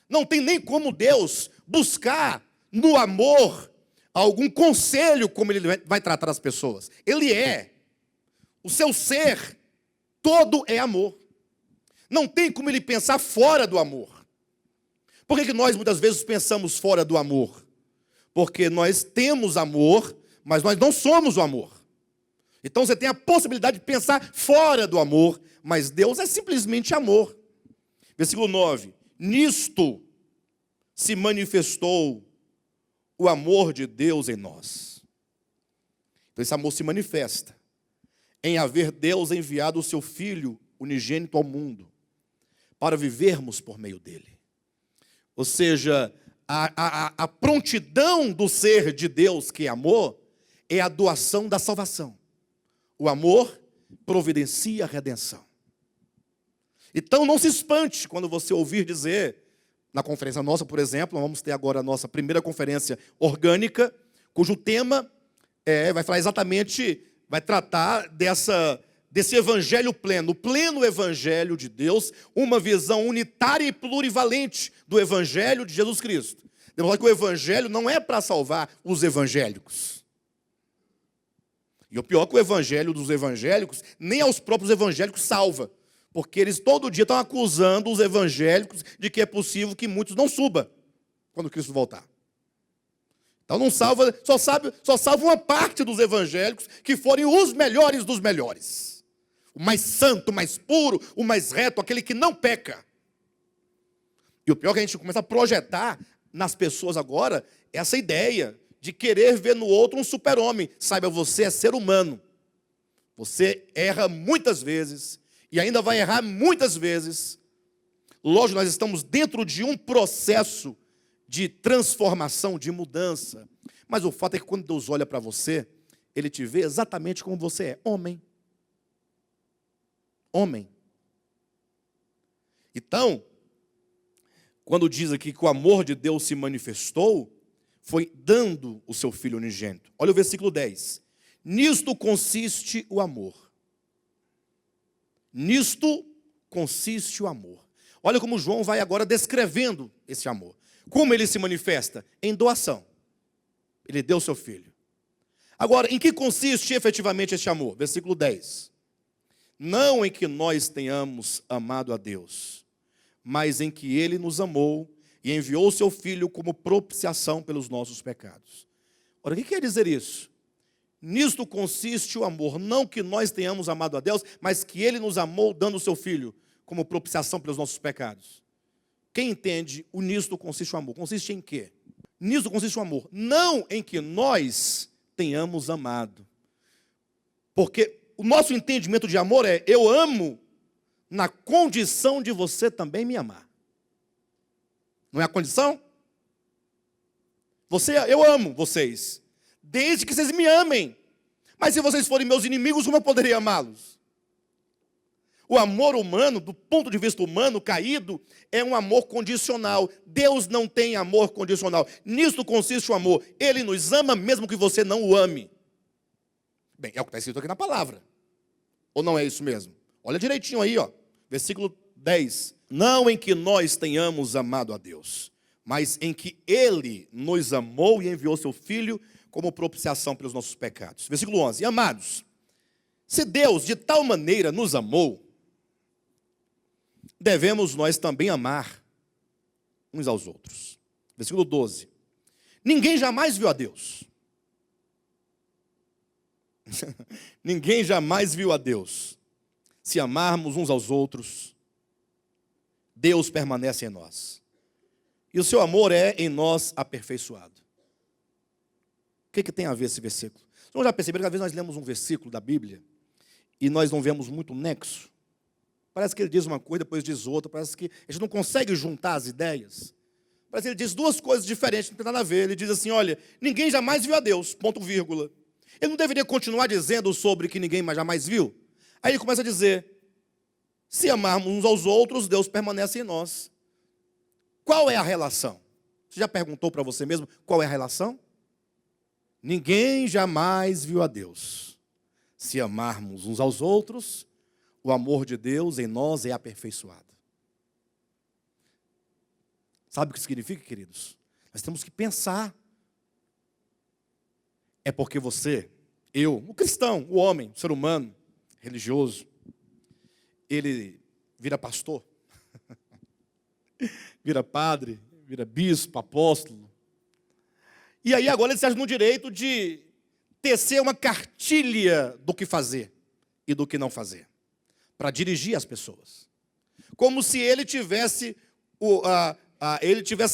Não tem nem como Deus buscar no amor algum conselho como ele vai tratar as pessoas. Ele é. O seu ser todo é amor. Não tem como ele pensar fora do amor. Por que nós muitas vezes pensamos fora do amor? Porque nós temos amor, mas nós não somos o amor. Então você tem a possibilidade de pensar fora do amor, mas Deus é simplesmente amor. Versículo 9. Nisto se manifestou o amor de Deus em nós. Então esse amor se manifesta em haver Deus enviado o seu Filho unigênito ao mundo, para vivermos por meio dele. Ou seja, a prontidão do ser de Deus, que é amor, é a doação da salvação. O amor providencia a redenção. Então não se espante quando você ouvir dizer, na conferência nossa, por exemplo, nós vamos ter agora a nossa primeira conferência orgânica, cujo tema vai falar exatamente, vai tratar desse evangelho pleno, o pleno evangelho de Deus, uma visão unitária e plurivalente do evangelho de Jesus Cristo. Demonstrar que o evangelho não é para salvar os evangélicos. E o pior é que o evangelho dos evangélicos, nem aos próprios evangélicos salva. Porque eles todo dia estão acusando os evangélicos de que é possível que muitos não subam quando Cristo voltar. Então não salva, só salva uma parte dos evangélicos que forem os melhores dos melhores. O mais santo, o mais puro, o mais reto, aquele que não peca. E o pior é que a gente começa a projetar nas pessoas agora essa ideia de querer ver no outro um super-homem. Saiba, você é ser humano. Você erra muitas vezes e ainda vai errar muitas vezes. Lógico, nós estamos dentro de um processo de transformação, de mudança. Mas o fato é que quando Deus olha para você, Ele te vê exatamente como você é, homem. Homem. Então, quando diz aqui que o amor de Deus se manifestou, foi dando o seu Filho unigênito. Olha o versículo 10. Nisto consiste o amor. Nisto consiste o amor. Olha como João vai agora descrevendo esse amor. Como ele se manifesta? Em doação. Ele deu o seu Filho. Agora, em que consiste efetivamente este amor? Versículo 10. Não em que nós tenhamos amado a Deus, mas em que Ele nos amou e enviou o seu Filho como propiciação pelos nossos pecados. Ora, o que quer dizer isso? Nisto consiste o amor, não que nós tenhamos amado a Deus, mas que Ele nos amou dando o seu Filho como propiciação pelos nossos pecados. Quem entende o nisto consiste o amor? Consiste em quê? Nisto consiste o amor, não em que nós tenhamos amado. Porque o nosso entendimento de amor é: eu amo na condição de você também me amar. Não é a condição? Eu amo vocês, desde que vocês me amem. Mas se vocês forem meus inimigos, como eu poderia amá-los? O amor humano, do ponto de vista humano, caído, é um amor condicional. Deus não tem amor condicional. Nisto consiste o amor. Ele nos ama mesmo que você não o ame. Bem, é o que está escrito aqui na palavra. Ou não é isso mesmo? Olha direitinho aí, ó. Versículo 10. Não em que nós tenhamos amado a Deus, mas em que Ele nos amou e enviou seu Filho como propiciação pelos nossos pecados. Versículo 11. Amados, se Deus de tal maneira nos amou, devemos nós também amar uns aos outros. Versículo 12. Ninguém jamais viu a Deus. Ninguém jamais viu a Deus. Se amarmos uns aos outros, Deus permanece em nós. E o seu amor é em nós aperfeiçoado. O que tem a ver esse versículo? Vocês já perceberam que às vezes nós lemos um versículo da Bíblia e nós não vemos muito nexo? Parece que ele diz uma coisa, depois diz outra. Parece que a gente não consegue juntar as ideias. Parece que ele diz duas coisas diferentes, não tem nada a ver. Ele diz assim, olha, ninguém jamais viu a Deus, ponto, vírgula. Ele não deveria continuar dizendo sobre que ninguém jamais viu? Aí ele começa a dizer, se amarmos uns aos outros, Deus permanece em nós. Qual é a relação? Você já perguntou para você mesmo qual é a relação? Ninguém jamais viu a Deus. Se amarmos uns aos outros, o amor de Deus em nós é aperfeiçoado. Sabe o que significa, queridos? Nós temos que pensar. É porque você, eu, o cristão, o homem, o ser humano, religioso, ele vira pastor, vira padre, vira bispo, apóstolo. E aí agora ele se acha no direito de tecer uma cartilha do que fazer e do que não fazer, para dirigir as pessoas. Como se ele tivesse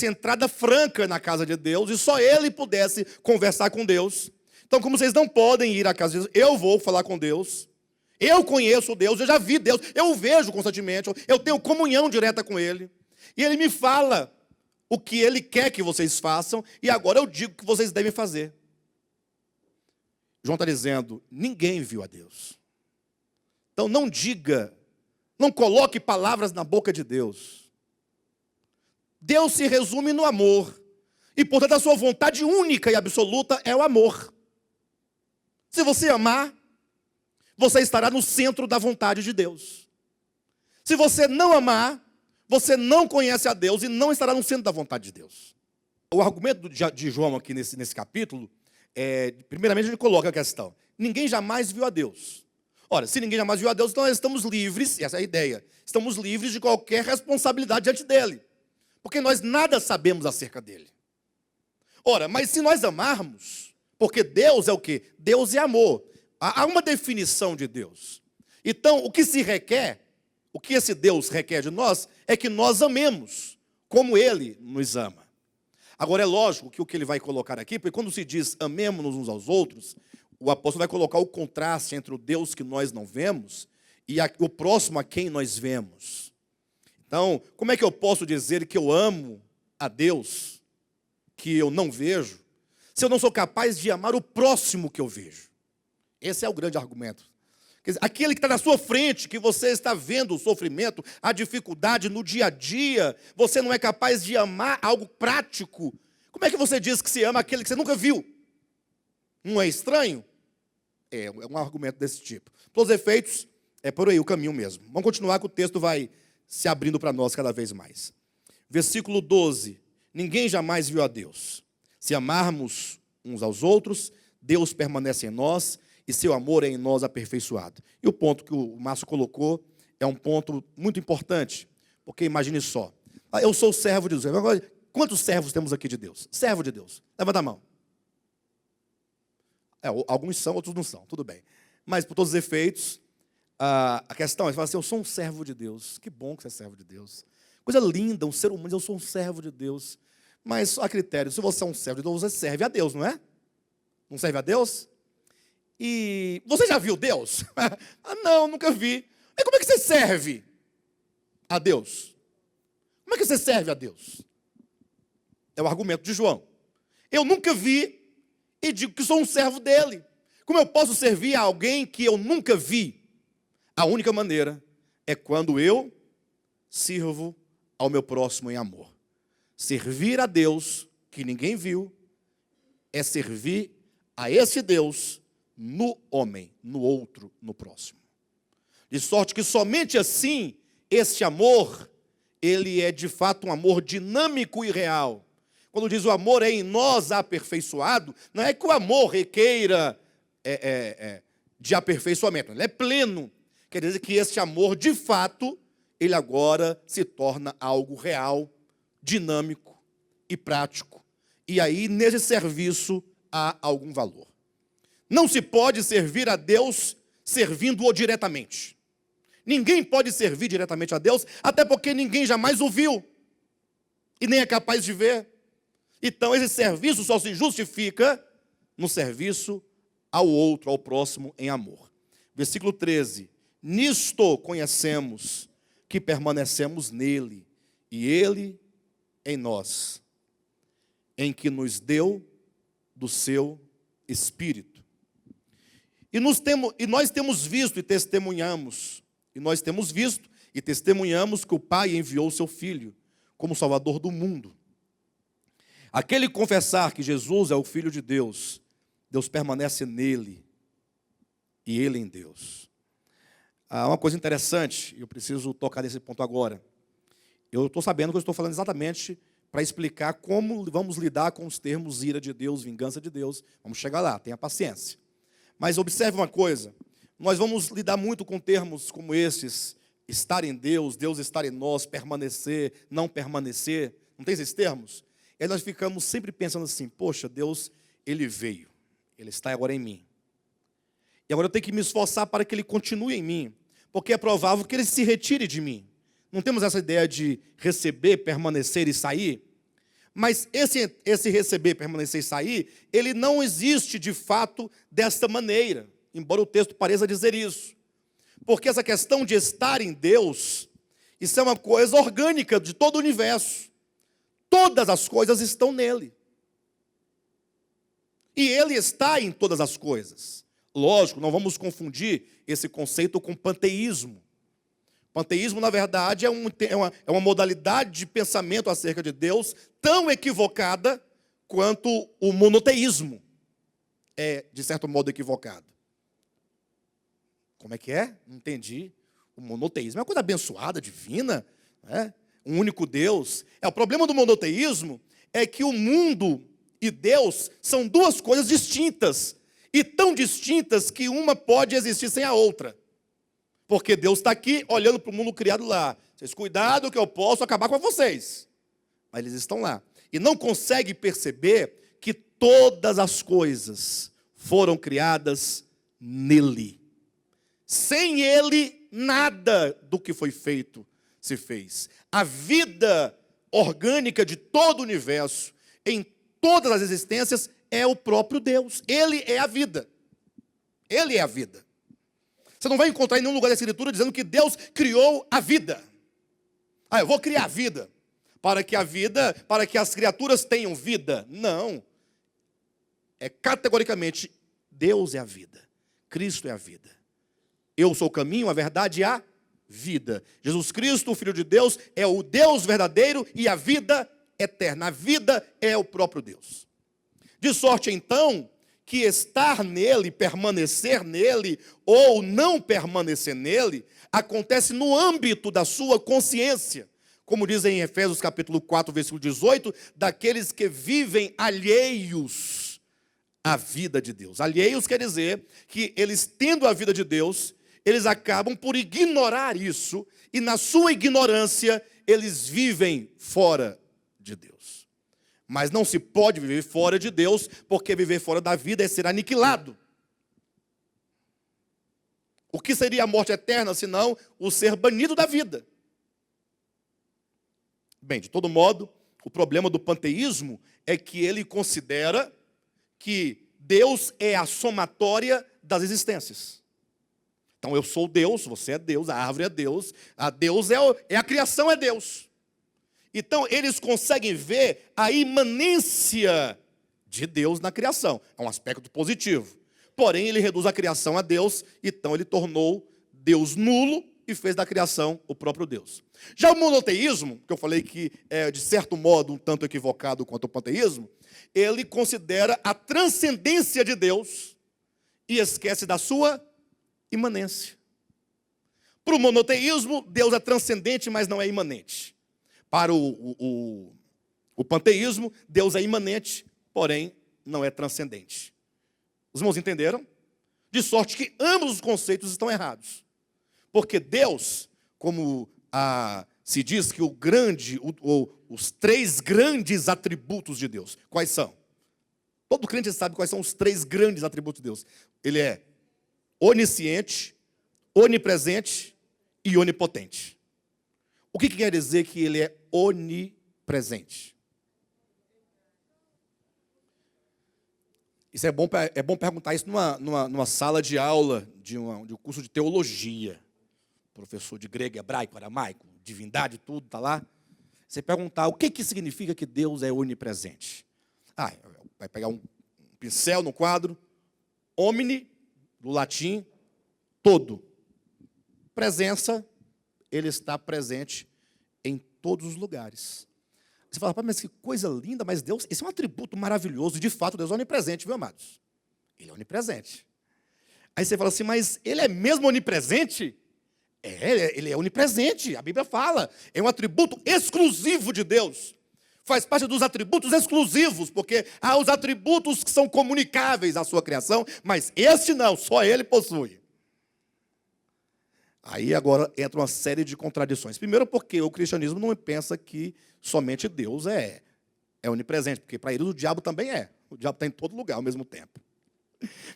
entrada franca na casa de Deus e só ele pudesse conversar com Deus. Então, como vocês não podem ir à casa de Deus, eu vou falar com Deus. Eu conheço Deus, eu já vi Deus, eu o vejo constantemente, eu tenho comunhão direta com Ele. E Ele me fala o que Ele quer que vocês façam, e agora eu digo o que vocês devem fazer. João está dizendo, ninguém viu a Deus. Então não diga, não coloque palavras na boca de Deus. Deus se resume no amor. E portanto a sua vontade única e absoluta é o amor. Se você amar, você estará no centro da vontade de Deus. Se você não amar, você não conhece a Deus e não estará no centro da vontade de Deus. O argumento de João aqui nesse capítulo, primeiramente ele coloca a questão. Ninguém jamais viu a Deus. Ora, se ninguém jamais viu a Deus, então nós estamos livres, essa é a ideia, estamos livres de qualquer responsabilidade diante dele. Porque nós nada sabemos acerca dele. Ora, mas se nós amarmos, porque Deus é o quê? Deus é amor. Há uma definição de Deus. Então, o que se requer, o que esse Deus requer de nós, é que nós amemos, como Ele nos ama. Agora, é lógico que o que ele vai colocar aqui, porque quando se diz amemos-nos uns aos outros, o apóstolo vai colocar o contraste entre o Deus que nós não vemos e o próximo a quem nós vemos. Então, como é que eu posso dizer que eu amo a Deus, que eu não vejo, se eu não sou capaz de amar o próximo que eu vejo? Esse é o grande argumento. Quer dizer, aquele que está na sua frente, que você está vendo o sofrimento, a dificuldade no dia a dia, você não é capaz de amar algo prático. Como é que você diz que se ama aquele que você nunca viu? Não é estranho? É um argumento desse tipo. Para os efeitos, é por aí o caminho mesmo. Vamos continuar que o texto vai se abrindo para nós cada vez mais. Versículo 12. Ninguém jamais viu a Deus. Se amarmos uns aos outros, Deus permanece em nós e seu amor é em nós aperfeiçoado. E o ponto que o Márcio colocou é um ponto muito importante, porque imagine só. Eu sou servo de Deus. Quantos servos temos aqui de Deus? Servo de Deus. Levanta a mão. Alguns são, outros não são, tudo bem. Mas, por todos os efeitos, a questão é, você fala assim, eu sou um servo de Deus. Que bom que você é servo de Deus. Coisa linda, um ser humano diz, eu sou um servo de Deus. Mas, a critério, se você é um servo de Deus, você serve a Deus, não é? Não serve a Deus? E você já viu Deus? Não, nunca vi. E como é que você serve a Deus? Como é que você serve a Deus? É o argumento de João. Eu nunca vi e digo que sou um servo dele. Como eu posso servir a alguém que eu nunca vi? A única maneira é quando eu sirvo ao meu próximo em amor. Servir a Deus, que ninguém viu, é servir a esse Deus no homem, no outro, no próximo. De sorte que somente assim, este amor, ele é de fato um amor dinâmico e real. Quando diz o amor é em nós aperfeiçoado, não é que o amor requeira de aperfeiçoamento, ele é pleno. Quer dizer que este amor, de fato, ele agora se torna algo real, dinâmico e prático. E aí, nesse serviço, há algum valor. Não se pode servir a Deus servindo-o diretamente. Ninguém pode servir diretamente a Deus, até porque ninguém jamais o viu e nem é capaz de ver. Então, esse serviço só se justifica no serviço ao outro, ao próximo, em amor. Versículo 13. Nisto conhecemos que permanecemos nele, e ele em nós, em que nos deu do seu Espírito. E nós temos visto e testemunhamos, que o Pai enviou o seu Filho como Salvador do mundo. Aquele que confessar que Jesus é o Filho de Deus, Deus permanece nele e ele em Deus. Uma coisa interessante, eu preciso tocar nesse ponto agora. Eu estou sabendo que eu estou falando exatamente para explicar como vamos lidar com os termos ira de Deus, vingança de Deus. Vamos chegar lá, tenha paciência. Mas observe uma coisa, nós vamos lidar muito com termos como esses, estar em Deus, Deus estar em nós, permanecer, não permanecer. Não tem esses termos? E aí nós ficamos sempre pensando assim, poxa, Deus, Ele veio, Ele está agora em mim. E agora eu tenho que me esforçar para que Ele continue em mim, porque é provável que Ele se retire de mim. Não temos essa ideia de receber, permanecer e sair? Mas esse receber, permanecer e sair, ele não existe de fato desta maneira, embora o texto pareça dizer isso. Porque essa questão de estar em Deus, isso é uma coisa orgânica de todo o universo. Todas as coisas estão nele. E ele está em todas as coisas. Lógico, não vamos confundir esse conceito com panteísmo. Panteísmo, na verdade, é uma modalidade de pensamento acerca de Deus tão equivocada quanto o monoteísmo é, de certo modo, equivocado. Como é que é? Não entendi. O monoteísmo é uma coisa abençoada, divina, né? Um único Deus. O problema do monoteísmo é que o mundo e Deus são duas coisas distintas, e tão distintas que uma pode existir sem a outra. Porque Deus está aqui olhando para o mundo criado lá. Vocês cuidado que eu posso acabar com vocês. Mas eles estão lá. E não consegue perceber que todas as coisas foram criadas nele. Sem ele, nada do que foi feito se fez. A vida orgânica de todo o universo, em todas as existências, é o próprio Deus. Ele é a vida. Ele é a vida. Você não vai encontrar em nenhum lugar da Escritura dizendo que Deus criou a vida. Eu vou criar a vida, para que as criaturas tenham vida. Não. É categoricamente, Deus é a vida. Cristo é a vida. Eu sou o caminho, a verdade e a vida. Jesus Cristo, o Filho de Deus, é o Deus verdadeiro e a vida eterna. A vida é o próprio Deus. De sorte, então, que estar nele, permanecer nele, ou não permanecer nele, acontece no âmbito da sua consciência. Como diz em Efésios capítulo 4, versículo 18, daqueles que vivem alheios à vida de Deus. Alheios quer dizer que eles, tendo a vida de Deus, eles acabam por ignorar isso, e na sua ignorância, eles vivem fora de Deus. Mas não se pode viver fora de Deus, porque viver fora da vida é ser aniquilado. O que seria a morte eterna, senão o ser banido da vida? Bem, de todo modo, o problema do panteísmo é que ele considera que Deus é a somatória das existências. Então eu sou Deus, você é Deus, a árvore é Deus, a Deus é a criação, é Deus. Então eles conseguem ver a imanência de Deus na criação. É um aspecto positivo. Porém, ele reduz a criação a Deus, então ele tornou Deus nulo e fez da criação o próprio Deus. Já o monoteísmo, que eu falei que é de certo modo um tanto equivocado quanto o panteísmo, ele considera a transcendência de Deus e esquece da sua imanência. Para o monoteísmo, Deus é transcendente, mas não é imanente. Para o panteísmo, Deus é imanente, porém não é transcendente. Os irmãos entenderam? De sorte que ambos os conceitos estão errados. Porque Deus, como se diz que os 3 grandes atributos de Deus, quais são? Todo crente sabe quais são os 3 grandes atributos de Deus. Ele é onisciente, onipresente e onipotente. O que quer dizer que ele é onipresente? Isso é bom perguntar isso numa sala de aula de um curso de teologia. Professor de grego, hebraico, aramaico, divindade, tudo, está lá. Você perguntar o que significa que Deus é onipresente. Vai pegar um pincel no quadro, omni, do latim, todo. Presença, ele está presente em todos os lugares. Você fala, mas que coisa linda, mas Deus, esse é um atributo maravilhoso, de fato, Deus é onipresente, viu, amados? Ele é onipresente. Aí você fala assim, mas ele é mesmo onipresente? Ele é onipresente, a Bíblia fala, é um atributo exclusivo de Deus. Faz parte dos atributos exclusivos, porque há os atributos que são comunicáveis à sua criação, mas este não, só ele possui. Aí agora entra uma série de contradições. Primeiro porque o cristianismo não pensa que somente Deus é onipresente, porque para eles o diabo também é. O diabo está em todo lugar ao mesmo tempo.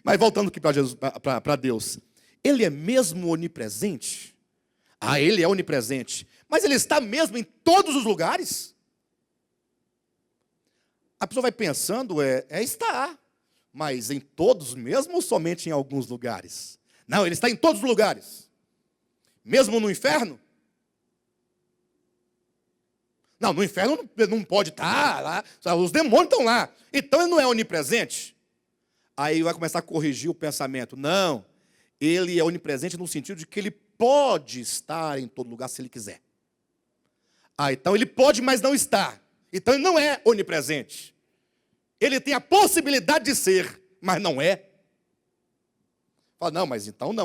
Mas voltando aqui para Deus, ele é mesmo onipresente? Ele é onipresente, mas ele está mesmo em todos os lugares? A pessoa vai pensando, está, mas em todos mesmo ou somente em alguns lugares? Não, ele está em todos os lugares. Mesmo no inferno? Não, no inferno não pode estar lá, os demônios estão lá. Então ele não é onipresente? Aí vai começar a corrigir o pensamento. Não, ele é onipresente no sentido de que ele pode estar em todo lugar se ele quiser. Então ele pode, mas não está. Então ele não é onipresente. Ele tem a possibilidade de ser, mas não é. Fala, não,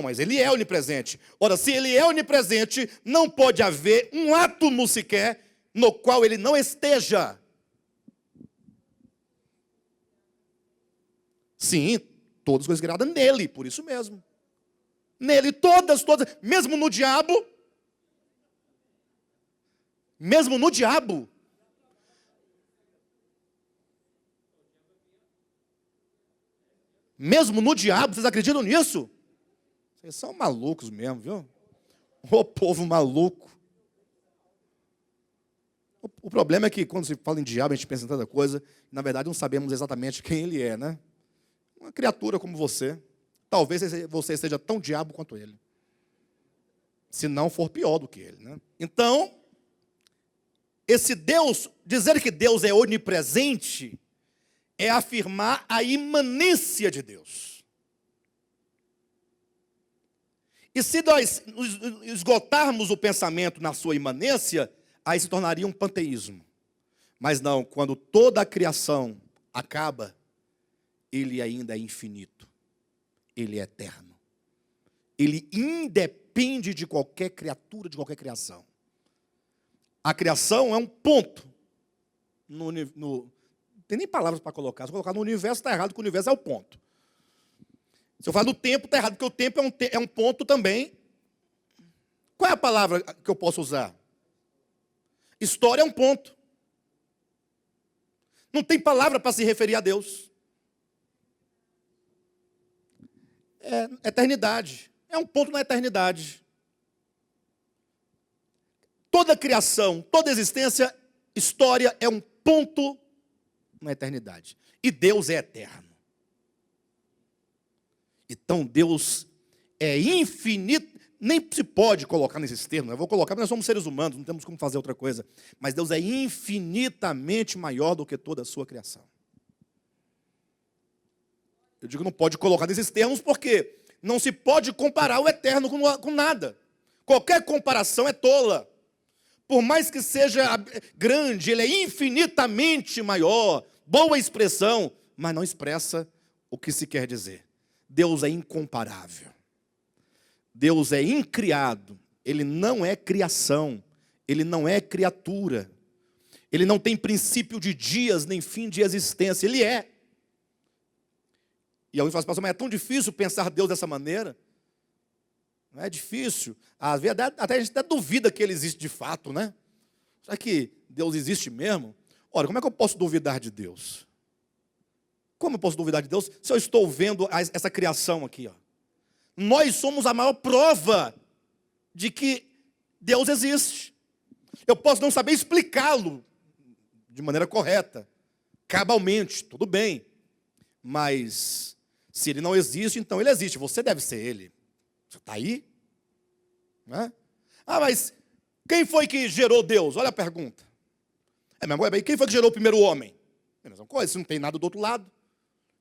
mas ele é onipresente. Ora, se ele é onipresente, não pode haver um átomo sequer no qual ele não esteja. Sim, todas as coisas criadas nele, por isso mesmo. Nele, todas, mesmo no diabo. Mesmo no diabo. Mesmo no diabo, vocês acreditam nisso? Vocês são malucos mesmo, viu? Ô povo maluco. O problema é que quando se fala em diabo, a gente pensa em tanta coisa, e na verdade não sabemos exatamente quem ele é, né? Uma criatura como você. Talvez você seja tão diabo quanto ele. Se não for pior do que ele, né? Então, esse Deus, dizer que Deus é onipresente, é afirmar a imanência de Deus. E se nós esgotarmos o pensamento na sua imanência, aí se tornaria um panteísmo. Mas não, quando toda a criação acaba, ele ainda é infinito. Ele é eterno. Ele independe de qualquer criatura, de qualquer criação. A criação é um ponto. Não tem nem palavras para colocar. Se eu colocar no universo, está errado, porque o universo é o ponto. Se eu falar no tempo, está errado, porque o tempo é um ponto também. Qual é a palavra que eu posso usar? História é um ponto. Não tem palavra para se referir a Deus. É eternidade. É um ponto na eternidade. Toda criação, toda existência, história é um ponto na eternidade. E Deus é eterno. Então Deus é infinito, nem se pode colocar nesses termos, eu vou colocar, porque nós somos seres humanos, não temos como fazer outra coisa. Mas Deus é infinitamente maior do que toda a sua criação. Eu digo não pode colocar nesses termos porque não se pode comparar o eterno com nada. Qualquer comparação é tola. Por mais que seja grande, ele é infinitamente maior. Boa expressão, mas não expressa o que se quer dizer. Deus é incomparável. Deus é incriado. Ele não é criação. Ele não é criatura. Ele não tem princípio de dias nem fim de existência. Ele é. E alguém fala assim, mas é tão difícil pensar Deus dessa maneira. Não é difícil. Às vezes até a gente até duvida que ele existe de fato, né? Será que Deus existe mesmo? Ora, como é que eu posso duvidar de Deus? Como eu posso duvidar de Deus se eu estou vendo essa criação aqui? Ó? Nós somos a maior prova de que Deus existe. Eu posso não saber explicá-lo de maneira correta, cabalmente, tudo bem. Mas se ele não existe, então ele existe. Você deve ser ele. Você está aí? Né? Ah, mas quem foi que gerou Deus? Olha a pergunta. Quem foi que gerou o primeiro homem? É a mesma coisa, se não tem nada do outro lado.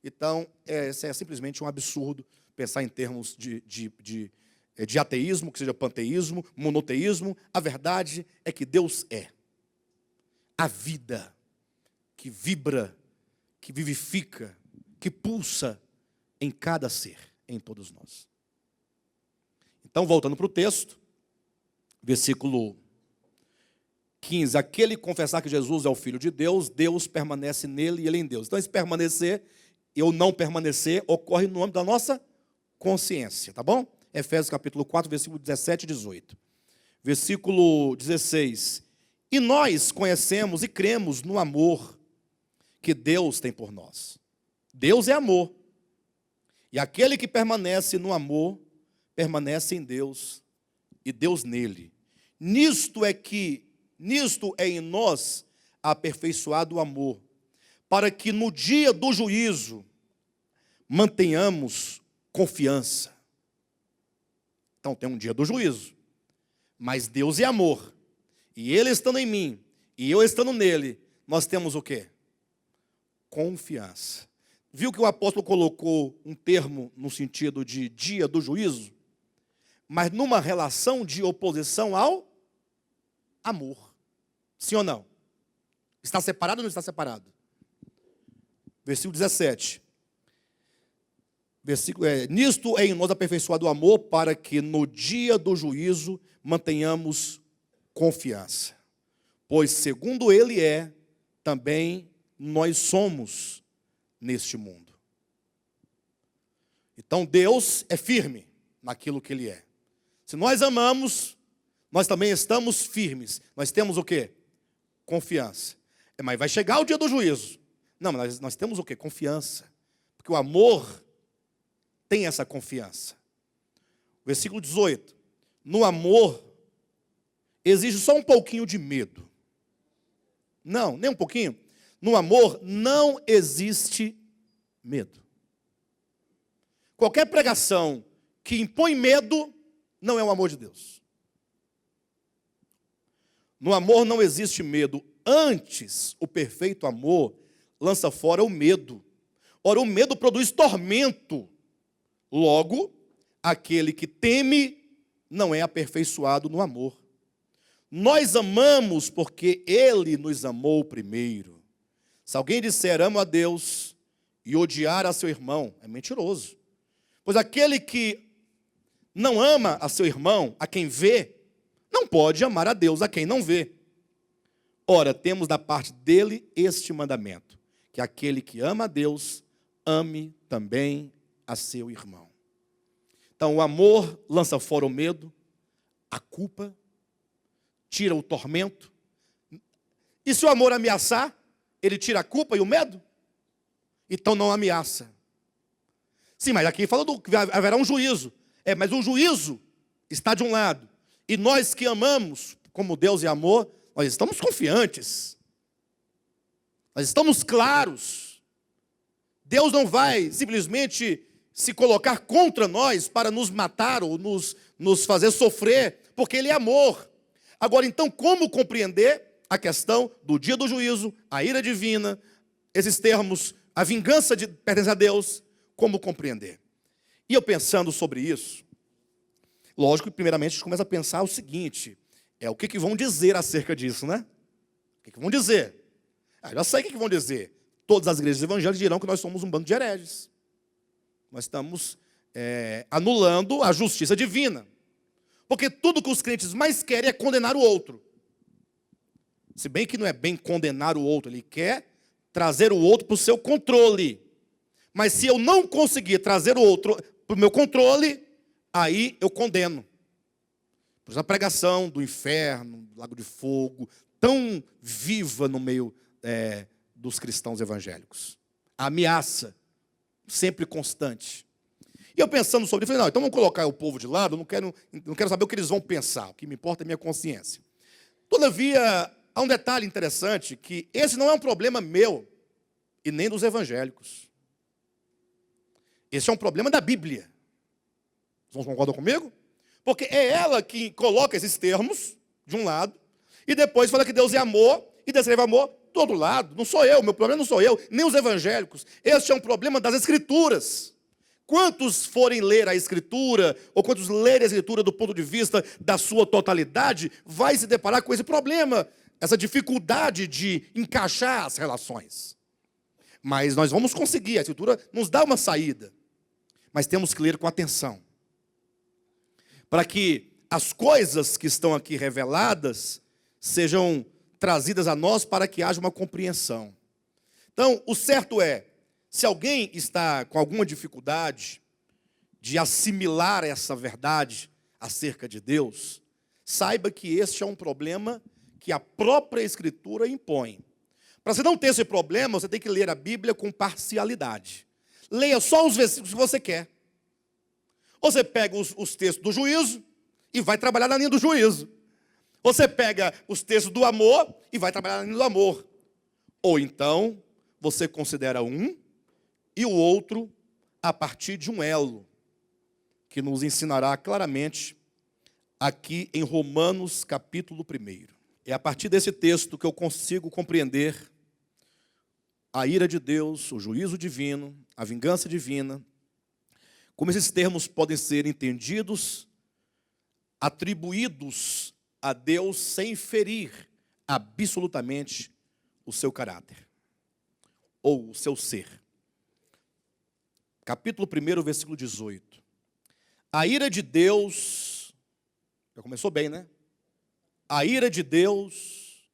Então, isso é simplesmente um absurdo pensar em termos de ateísmo, que seja panteísmo, monoteísmo. A verdade é que Deus é a vida que vibra, que vivifica, que pulsa em cada ser, em todos nós. Então, voltando para o texto, versículo 15. Aquele que confessar que Jesus é o Filho de Deus, Deus permanece nele e ele em Deus. Então, esse permanecer e o não permanecer ocorre no âmbito da nossa consciência, tá bom? Efésios capítulo 4, versículo 17 e 18. Versículo 16. E nós conhecemos e cremos no amor que Deus tem por nós. Deus é amor. E aquele que permanece no amor, permanece em Deus e Deus nele. Nisto é em nós aperfeiçoado o amor, para que no dia do juízo mantenhamos confiança. Então tem um dia do juízo, mas Deus é amor, e Ele estando em mim, e eu estando nele, nós temos o quê? Confiança. Viu que o apóstolo colocou um termo no sentido de dia do juízo, mas numa relação de oposição ao amor. Sim ou não? Está separado ou não está separado? Versículo 17. Nisto é em nós aperfeiçoado o amor, para que no dia do juízo mantenhamos confiança. Pois segundo ele é, também nós somos neste mundo. Então Deus é firme naquilo que ele é. Se nós amamos, nós também estamos firmes. Nós temos o quê? Confiança. Mas vai chegar o dia do juízo. Não, mas nós temos o quê? Confiança. Porque o amor tem essa confiança. Versículo 18. No amor, existe só um pouquinho de medo. Não, nem um pouquinho. No amor não existe medo. Qualquer pregação que impõe medo não é o amor de Deus. No amor não existe medo. Antes, o perfeito amor lança fora o medo. Ora, o medo produz tormento. Logo, aquele que teme não é aperfeiçoado no amor. Nós amamos porque Ele nos amou primeiro. Se alguém disser amo a Deus e odiar a seu irmão, é mentiroso. Pois aquele que não ama a seu irmão, a quem vê, não pode amar a Deus, a quem não vê. Ora, temos da parte dele este mandamento, que aquele que ama a Deus, ame também a seu irmão. Então, o amor lança fora o medo, a culpa, tira o tormento. E se o amor ameaçar, ele tira a culpa e o medo? Então não ameaça. Sim, mas aqui fala que haverá um juízo. Mas o juízo está de um lado. E nós que amamos, como Deus é amor, nós estamos confiantes. Nós estamos claros. Deus não vai simplesmente se colocar contra nós para nos matar ou nos fazer sofrer, porque Ele é amor. Agora, então, como compreender a questão do dia do juízo, a ira divina, esses termos, a vingança pertence a Deus, como compreender? E eu pensando sobre isso, lógico que primeiramente a gente começa a pensar o seguinte, o que vão dizer acerca disso, né? O que vão dizer? Já sei o que vão dizer. Todas as igrejas evangélicas dirão que nós somos um bando de hereges. Nós estamos anulando a justiça divina. Porque tudo que os crentes mais querem é condenar o outro. Se bem que não é bem condenar o outro, ele quer trazer o outro para o seu controle. Mas se eu não conseguir trazer o outro para o meu controle, aí eu condeno. Por isso a pregação do inferno, do lago de fogo, tão viva no meio dos cristãos evangélicos. A ameaça, sempre constante. E eu pensando sobre isso, falei, não, então vamos colocar o povo de lado, eu não quero saber o que eles vão pensar, o que me importa é a minha consciência. Todavia, há um detalhe interessante, que esse não é um problema meu, e nem dos evangélicos. Esse é um problema da Bíblia. Vocês concordam comigo? Porque é ela que coloca esses termos, de um lado, e depois fala que Deus é amor, e descreve amor do outro lado. Não sou eu, meu problema não sou eu, nem os evangélicos. Este é um problema das Escrituras. Quantos forem ler a Escritura, ou quantos lerem a Escritura do ponto de vista da sua totalidade, vai se deparar com esse problema, essa dificuldade de encaixar as relações. Mas nós vamos conseguir, a Escritura nos dá uma saída. Mas temos que ler com atenção. Para que as coisas que estão aqui reveladas sejam trazidas a nós para que haja uma compreensão. Então, o certo é, se alguém está com alguma dificuldade de assimilar essa verdade acerca de Deus, saiba que este é um problema que a própria Escritura impõe. Para você não ter esse problema, você tem que ler a Bíblia com parcialidade. Leia só os versículos que você quer. Você pega os textos do juízo e vai trabalhar na linha do juízo. Você pega os textos do amor e vai trabalhar na linha do amor. Ou então, você considera um e o outro a partir de um elo, que nos ensinará claramente aqui em Romanos capítulo 1. É a partir desse texto que eu consigo compreender a ira de Deus, o juízo divino, a vingança divina, como esses termos podem ser entendidos, atribuídos a Deus sem ferir absolutamente o seu caráter, ou o seu ser. Capítulo 1, versículo 18. A ira de Deus, já começou bem, né? A ira de Deus,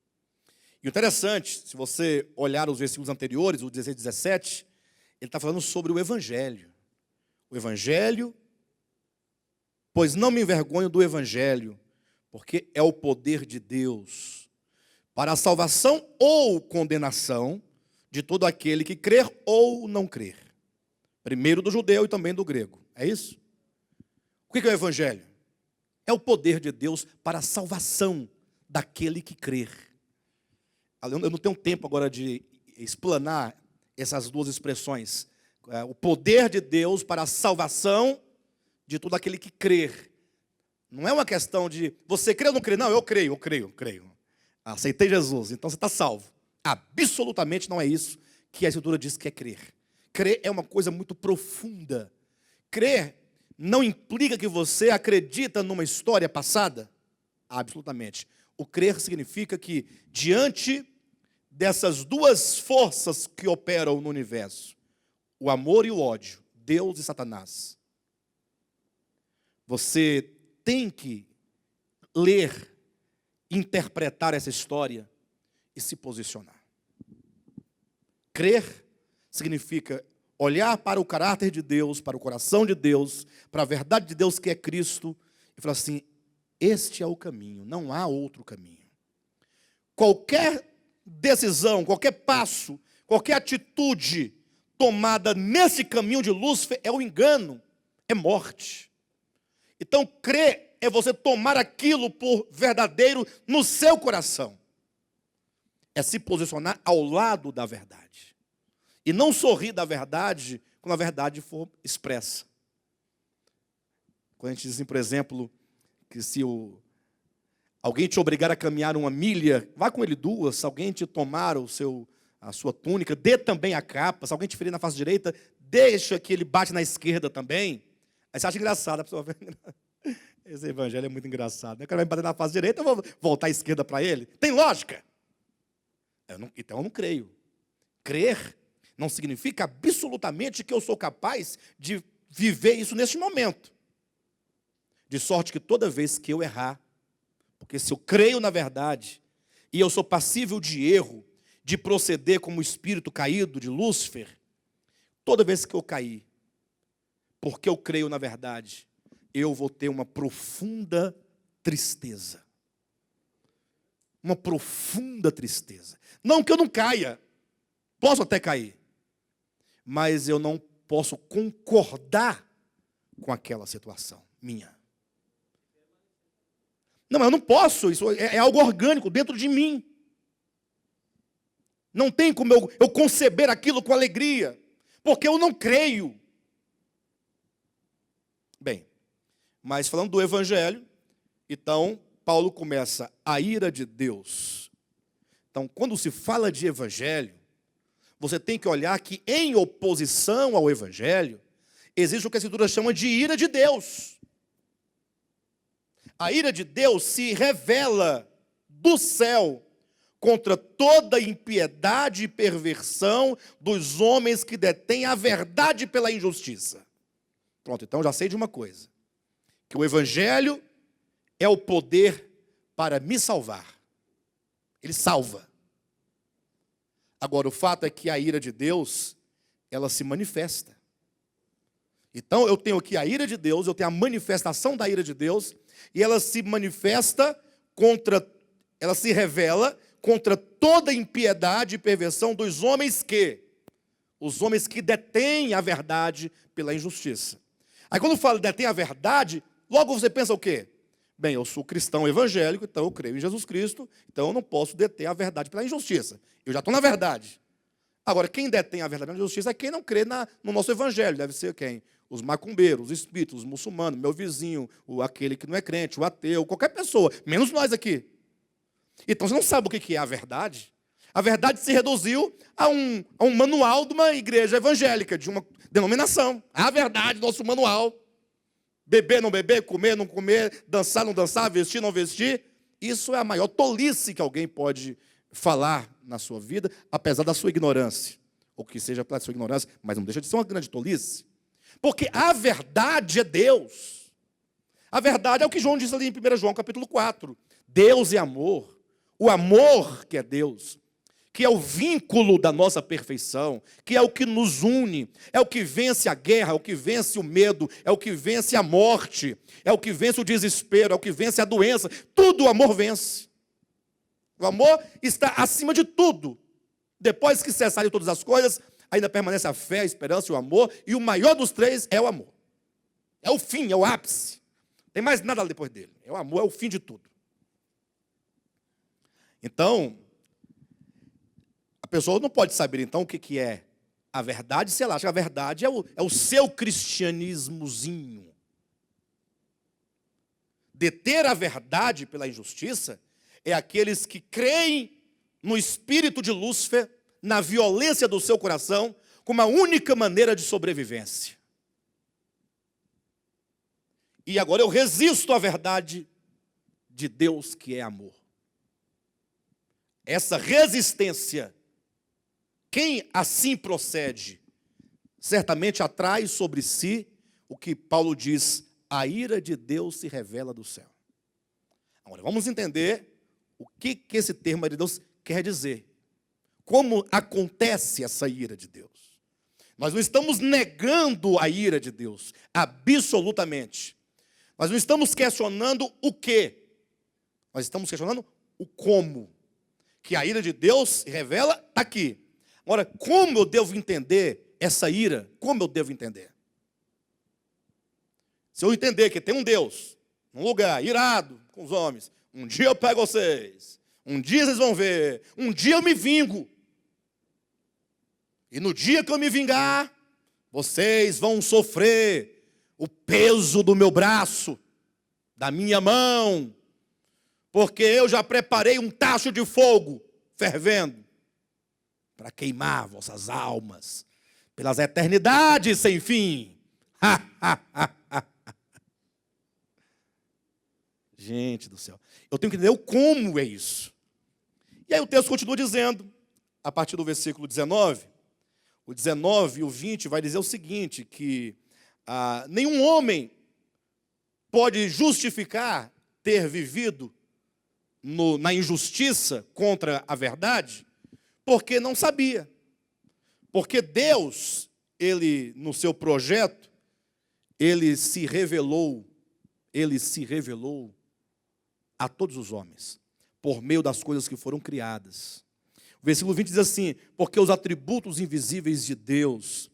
e o interessante, se você olhar os versículos anteriores, o 16 e 17, ele está falando sobre o Evangelho. O Evangelho, pois não me envergonho do Evangelho, porque é o poder de Deus, para a salvação ou condenação de todo aquele que crer ou não crer. Primeiro do judeu e também do grego. É isso? O que é o Evangelho? É o poder de Deus para a salvação daquele que crer. Eu não tenho tempo agora de explanar essas duas expressões. O poder de Deus para a salvação de todo aquele que crer. Não é uma questão de você crê ou não crê. Não, eu creio. Aceitei Jesus, então você está salvo. Absolutamente não é isso que a Escritura diz que é crer. Crer é uma coisa muito profunda. Crer não implica que você acredita numa história passada. Absolutamente. O crer significa que, diante dessas duas forças que operam no universo, o amor e o ódio, Deus e Satanás, você tem que ler, interpretar essa história e se posicionar. Crer significa olhar para o caráter de Deus, para o coração de Deus, para a verdade de Deus que é Cristo, e falar assim, este é o caminho, não há outro caminho. Qualquer decisão, qualquer passo, qualquer atitude tomada nesse caminho de Lúcifer é o engano, é morte. Então, crer é você tomar aquilo por verdadeiro no seu coração. É se posicionar ao lado da verdade. E não sorrir da verdade quando a verdade for expressa. Quando a gente diz, por exemplo, que se alguém te obrigar a caminhar 1 milha, vá com ele 2. Se alguém te tomar a sua túnica, dê também a capa. Se alguém te ferir na face direita, deixa que ele bate na esquerda também. Aí você acha engraçado, a pessoa vê. Esse evangelho é muito engraçado. O cara vai me bater na face direita, eu vou voltar à esquerda para ele? Tem lógica? Então eu não creio. Crer não significa absolutamente que eu sou capaz de viver isso neste momento. De sorte que toda vez que eu errar, porque se eu creio na verdade, e eu sou passível de erro, de proceder como o espírito caído de Lúcifer, toda vez que eu cair, porque eu creio na verdade, eu vou ter uma profunda tristeza. Uma profunda tristeza. Não que eu não caia, posso até cair, mas eu não posso concordar com aquela situação minha. Não, eu não posso, isso é algo orgânico dentro de mim. Não tem como eu conceber aquilo com alegria, porque eu não creio. Bem, mas falando do Evangelho, então, Paulo começa a ira de Deus. Então, quando se fala de Evangelho, você tem que olhar que em oposição ao Evangelho, existe o que a Escritura chama de ira de Deus. A ira de Deus se revela do céu contra toda impiedade e perversão dos homens que detêm a verdade pela injustiça. Pronto, então já sei de uma coisa. Que o Evangelho é o poder para me salvar. Ele salva. Agora, o fato é que a ira de Deus, ela se manifesta. Então, eu tenho aqui a ira de Deus, eu tenho a manifestação da ira de Deus, e ela se manifesta ela se revela contra toda impiedade e perversão dos homens os homens que detêm a verdade pela injustiça. Aí quando falo detém a verdade, logo você pensa o quê? Bem, eu sou cristão evangélico, então eu creio em Jesus Cristo, então eu não posso deter a verdade pela injustiça. Eu já estou na verdade. Agora, quem detém a verdade pela injustiça é quem não crê no nosso evangelho. Deve ser quem? Os macumbeiros, os espíritos, os muçulmanos, meu vizinho, aquele que não é crente, o ateu, qualquer pessoa, menos nós aqui. Então, você não sabe o que é a verdade? A verdade se reduziu a um manual de uma igreja evangélica, de uma denominação. A verdade, nosso manual. Beber, não beber, comer, não comer, dançar, não dançar, vestir, não vestir. Isso é a maior tolice que alguém pode falar na sua vida, apesar da sua ignorância. Ou que seja pela sua ignorância, mas não deixa de ser uma grande tolice. Porque a verdade é Deus. A verdade é o que João diz ali em 1 João capítulo 4. Deus é amor. O amor que é Deus, que é o vínculo da nossa perfeição, que é o que nos une, é o que vence a guerra, é o que vence o medo, é o que vence a morte, é o que vence o desespero, é o que vence a doença. Tudo o amor vence. O amor está acima de tudo. Depois que cessarem todas as coisas, ainda permanece a fé, a esperança e o amor, e o maior dos três é o amor. É o fim, é o ápice. Não tem mais nada depois dele. É o amor, é o fim de tudo. Então, a pessoa não pode saber, então, o que é a verdade, se ela acha que a verdade é o seu cristianismozinho. Deter a verdade pela injustiça é aqueles que creem no espírito de Lúcifer, na violência do seu coração, como a única maneira de sobrevivência. E agora eu resisto à verdade de Deus que é amor. Essa resistência, quem assim procede, certamente atrai sobre si o que Paulo diz, a ira de Deus se revela do céu. Agora, vamos entender o que esse termo de Deus quer dizer. Como acontece essa ira de Deus. Nós não estamos negando a ira de Deus, absolutamente. Nós não estamos questionando o quê? Nós estamos questionando o como. que a ira de Deus se revela está aqui. Agora, como eu devo entender essa ira? Como eu devo entender? Se eu entender que tem um Deus, num lugar irado com os homens, um dia eu pego vocês, um dia vocês vão ver, um dia eu me vingo. E no dia que eu me vingar, vocês vão sofrer o peso do meu braço, da minha mão, porque eu já preparei um tacho de fogo fervendo para queimar vossas almas pelas eternidades sem fim. Gente do céu, eu tenho que entender o como é isso. E aí o texto continua dizendo, a partir do versículo 19, o 19 e o 20 vai dizer o seguinte, que nenhum homem pode justificar ter vivido na injustiça contra a verdade, porque não sabia. Porque Deus, Ele, no seu projeto, Ele se revelou a todos os homens, por meio das coisas que foram criadas. O versículo 20 diz assim, porque os atributos invisíveis de Deus,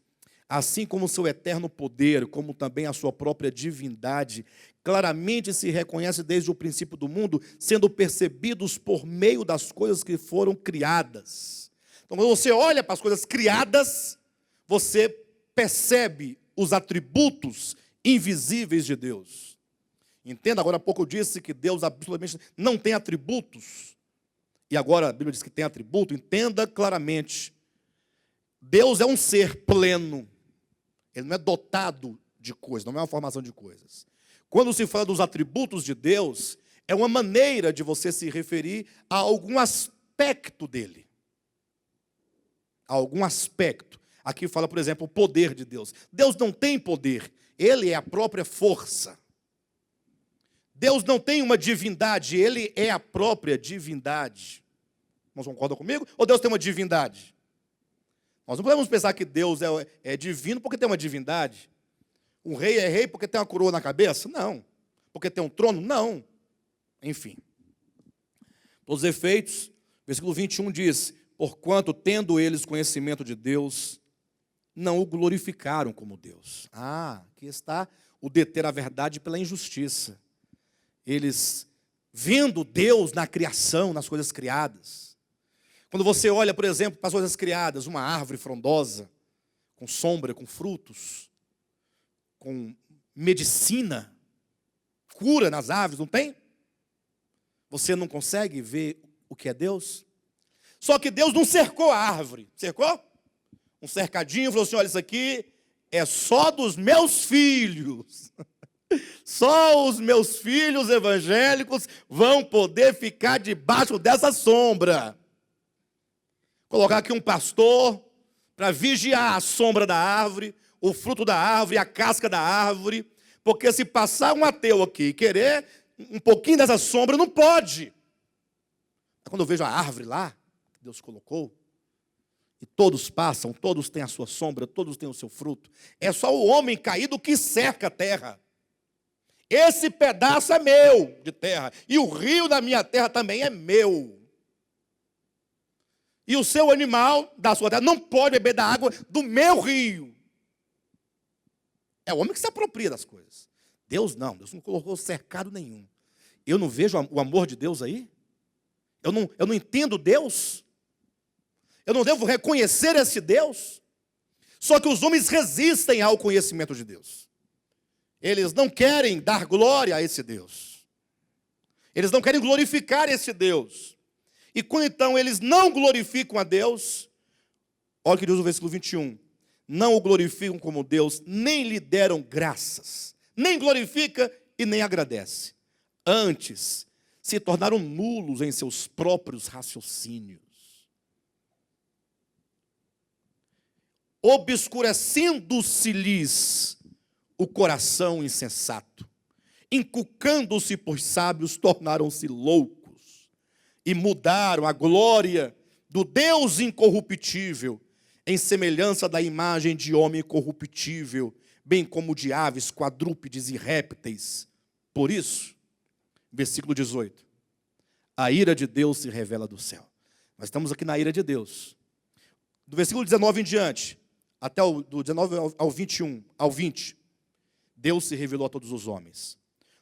assim como o seu eterno poder, como também a sua própria divindade, claramente se reconhece desde o princípio do mundo, sendo percebidos por meio das coisas que foram criadas. Então, quando você olha para as coisas criadas, você percebe os atributos invisíveis de Deus. Entenda, agora há pouco eu disse que Deus absolutamente não tem atributos. E agora a Bíblia diz que tem atributo. Entenda claramente. Deus é um ser pleno. Ele não é dotado de coisas, não é uma formação de coisas. Quando se fala dos atributos de Deus, é uma maneira de você se referir a algum aspecto dele. A algum aspecto. Aqui fala, por exemplo, o poder de Deus. Deus não tem poder, Ele é a própria força. Deus não tem uma divindade, Ele é a própria divindade. Não concordam comigo? Ou Deus tem uma divindade? Nós não podemos pensar que Deus é divino porque tem uma divindade. Um rei é rei porque tem uma coroa na cabeça? Não. Porque tem um trono? Não. Enfim. Para os efeitos, versículo 21 diz, porquanto, tendo eles conhecimento de Deus, não o glorificaram como Deus. Aqui está o deter a verdade pela injustiça. Eles, vendo Deus na criação, nas coisas criadas. Quando você olha, por exemplo, para as coisas criadas, uma árvore frondosa, com sombra, com frutos, com medicina, cura nas árvores, não tem? Você não consegue ver o que é Deus? Só que Deus não cercou a árvore. Cercou? Um cercadinho, falou assim, olha, isso aqui é só dos meus filhos. Só os meus filhos evangélicos vão poder ficar debaixo dessa sombra. Colocar aqui um pastor para vigiar a sombra da árvore, o fruto da árvore, a casca da árvore. Porque se passar um ateu aqui e querer um pouquinho dessa sombra, não pode. Quando eu vejo a árvore lá, que Deus colocou, e todos passam, todos têm a sua sombra, todos têm o seu fruto. É só o homem caído que cerca a terra. Esse pedaço é meu de terra. E o rio da minha terra também é meu. E o seu animal da sua terra não pode beber da água do meu rio. É o homem que se apropria das coisas. Deus não colocou cercado nenhum. Eu não vejo o amor de Deus aí? Eu não entendo Deus? Eu não devo reconhecer esse Deus? Só que os homens resistem ao conhecimento de Deus. Eles não querem dar glória a esse Deus. Eles não querem glorificar esse Deus. E quando então eles não glorificam a Deus, olha o que diz o versículo 21. Não o glorificam como Deus, nem lhe deram graças. Nem glorifica e nem agradece. Antes, se tornaram nulos em seus próprios raciocínios. Obscurecendo-se-lhes o coração insensato, inculcando-se por sábios, tornaram-se loucos e mudaram a glória do Deus incorruptível em semelhança da imagem de homem corruptível, bem como de aves, quadrúpedes e répteis. Por isso, versículo 18, a ira de Deus se revela do céu. Nós estamos aqui na ira de Deus. Do versículo 19 em diante, até do 19 ao 21, ao 20, Deus se revelou a todos os homens.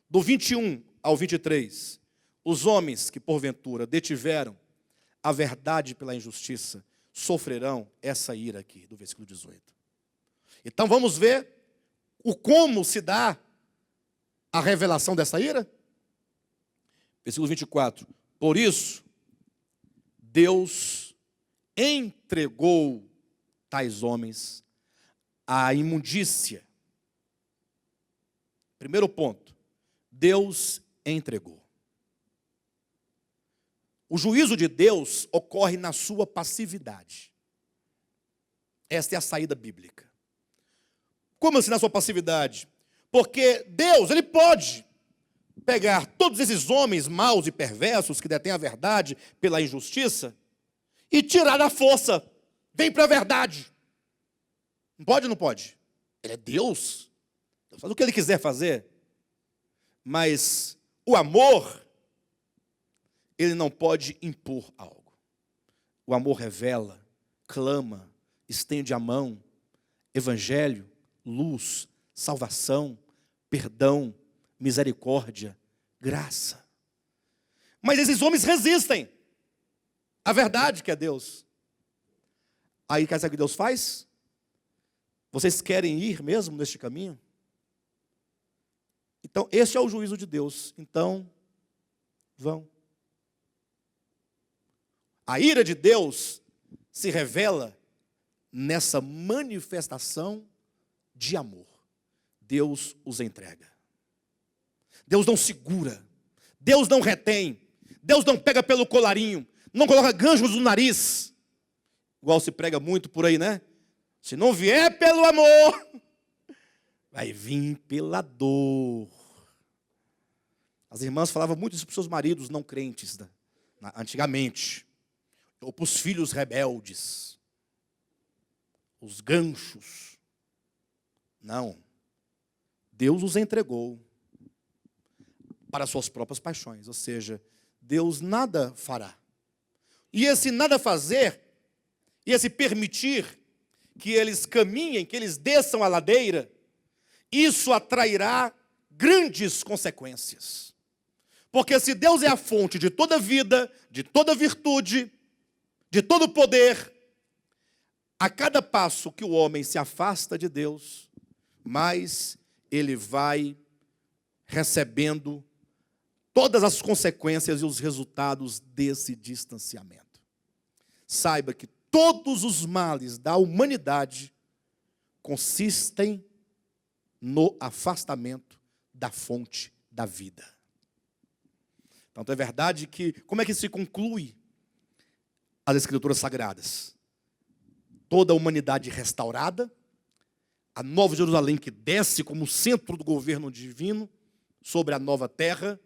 Do 21 ao 23, os homens que porventura detiveram a verdade pela injustiça sofrerão essa ira aqui, do versículo 18. Então vamos ver o como se dá a revelação dessa ira? Versículo 24. Por isso, Deus entregou tais homens à imundícia. Primeiro ponto, Deus entregou. O juízo de Deus ocorre na sua passividade. Esta é a saída bíblica. Como assim na sua passividade? Porque Deus, Ele pode pegar todos esses homens maus e perversos que detêm a verdade pela injustiça e tirar da força. Vem para a verdade. Não pode ou não pode? Ele é Deus. Deus faz o que Ele quiser fazer. Mas o amor, Ele não pode impor algo. O amor revela, clama, estende a mão, evangelho, luz, salvação, perdão, misericórdia, graça. Mas esses homens resistem à verdade que é Deus. Aí, sabe o que Deus faz? Vocês querem ir mesmo neste caminho? Então, esse é o juízo de Deus. Então, vão. A ira de Deus se revela nessa manifestação de amor. Deus os entrega. Deus não segura. Deus não retém. Deus não pega pelo colarinho. Não coloca ganchos no nariz. Igual se prega muito por aí, né? Se não vier pelo amor, vai vir pela dor. As irmãs falavam muito isso para os seus maridos não crentes, antigamente. Ou para os filhos rebeldes. Os ganchos. Não. Deus os entregou para suas próprias paixões. Ou seja, Deus nada fará. E esse nada fazer, e esse permitir que eles caminhem, que eles desçam a ladeira, isso atrairá grandes consequências. Porque se Deus é a fonte de toda vida, de toda virtude, de todo poder, a cada passo que o homem se afasta de Deus, mais ele vai recebendo todas as consequências e os resultados desse distanciamento. Saiba que todos os males da humanidade consistem no afastamento da fonte da vida. Então é verdade que, como é que se conclui as Escrituras Sagradas? Toda a humanidade restaurada, a Nova Jerusalém que desce como centro do governo divino sobre a nova terra,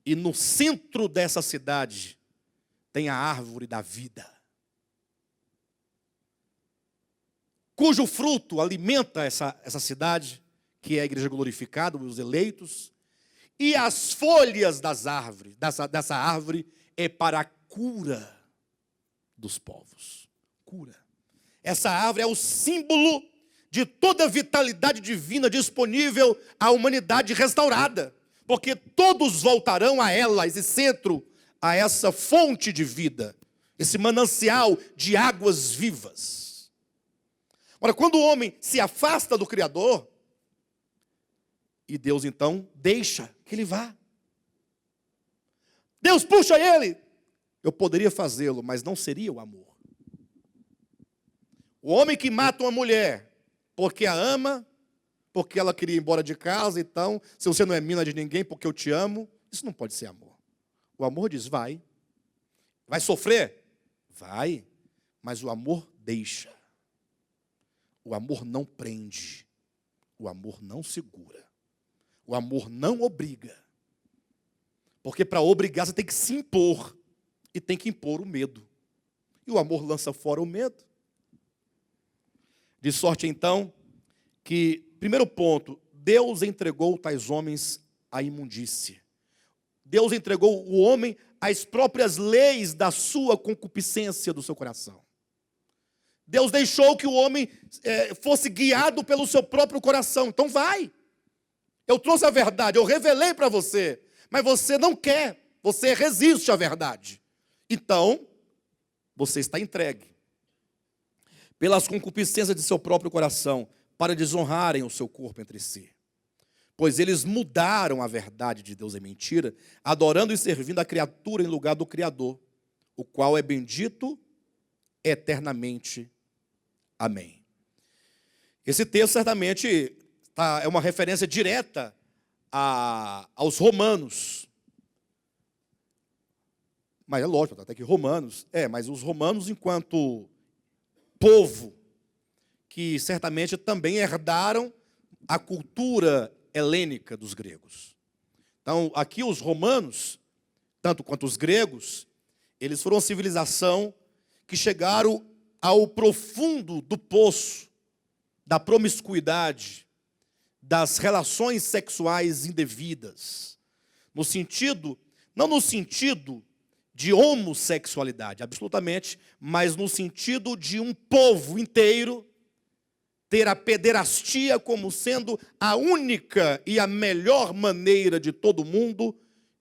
e no centro dessa cidade tem a árvore da vida, cujo fruto alimenta essa cidade, que é a igreja glorificada, os eleitos, e as folhas das árvores, dessa árvore é para a cura dos povos. Cura. Essa árvore é o símbolo de toda a vitalidade divina disponível à humanidade restaurada. Porque todos voltarão a ela, esse centro, a essa fonte de vida, esse manancial de águas vivas. Ora, quando o homem se afasta do Criador, e Deus então deixa que ele vá. Deus puxa ele. Eu poderia fazê-lo, mas não seria o amor. O homem que mata uma mulher porque a ama, porque ela queria ir embora de casa, então, se você não é mina de ninguém, porque eu te amo, isso não pode ser amor. O amor diz, vai. Vai sofrer? Vai. Mas o amor deixa. O amor não prende. O amor não segura. O amor não obriga. Porque para obrigar você tem que se impor. E tem que impor o medo. E o amor lança fora o medo. De sorte, então, que, primeiro ponto, Deus entregou tais homens à imundície. Deus entregou o homem as próprias leis da sua concupiscência do seu coração. Deus deixou que o homem fosse guiado pelo seu próprio coração. Então vai. Eu trouxe a verdade, eu revelei para você, mas você não quer, você resiste à verdade. Então, você está entregue pelas concupiscências de seu próprio coração, para desonrarem o seu corpo entre si. Pois eles mudaram a verdade de Deus em mentira, adorando e servindo a criatura em lugar do Criador, o qual é bendito eternamente. Amém. Esse texto certamente é uma referência direta aos romanos. Mas é lógico, até que romanos, mas os romanos enquanto povo, que certamente também herdaram a cultura helênica dos gregos. Então, aqui os romanos, tanto quanto os gregos, eles foram uma civilização que chegaram ao profundo do poço da promiscuidade, das relações sexuais indevidas, no sentido, não no sentido de homossexualidade, absolutamente, mas no sentido de um povo inteiro ter a pederastia como sendo a única e a melhor maneira de todo mundo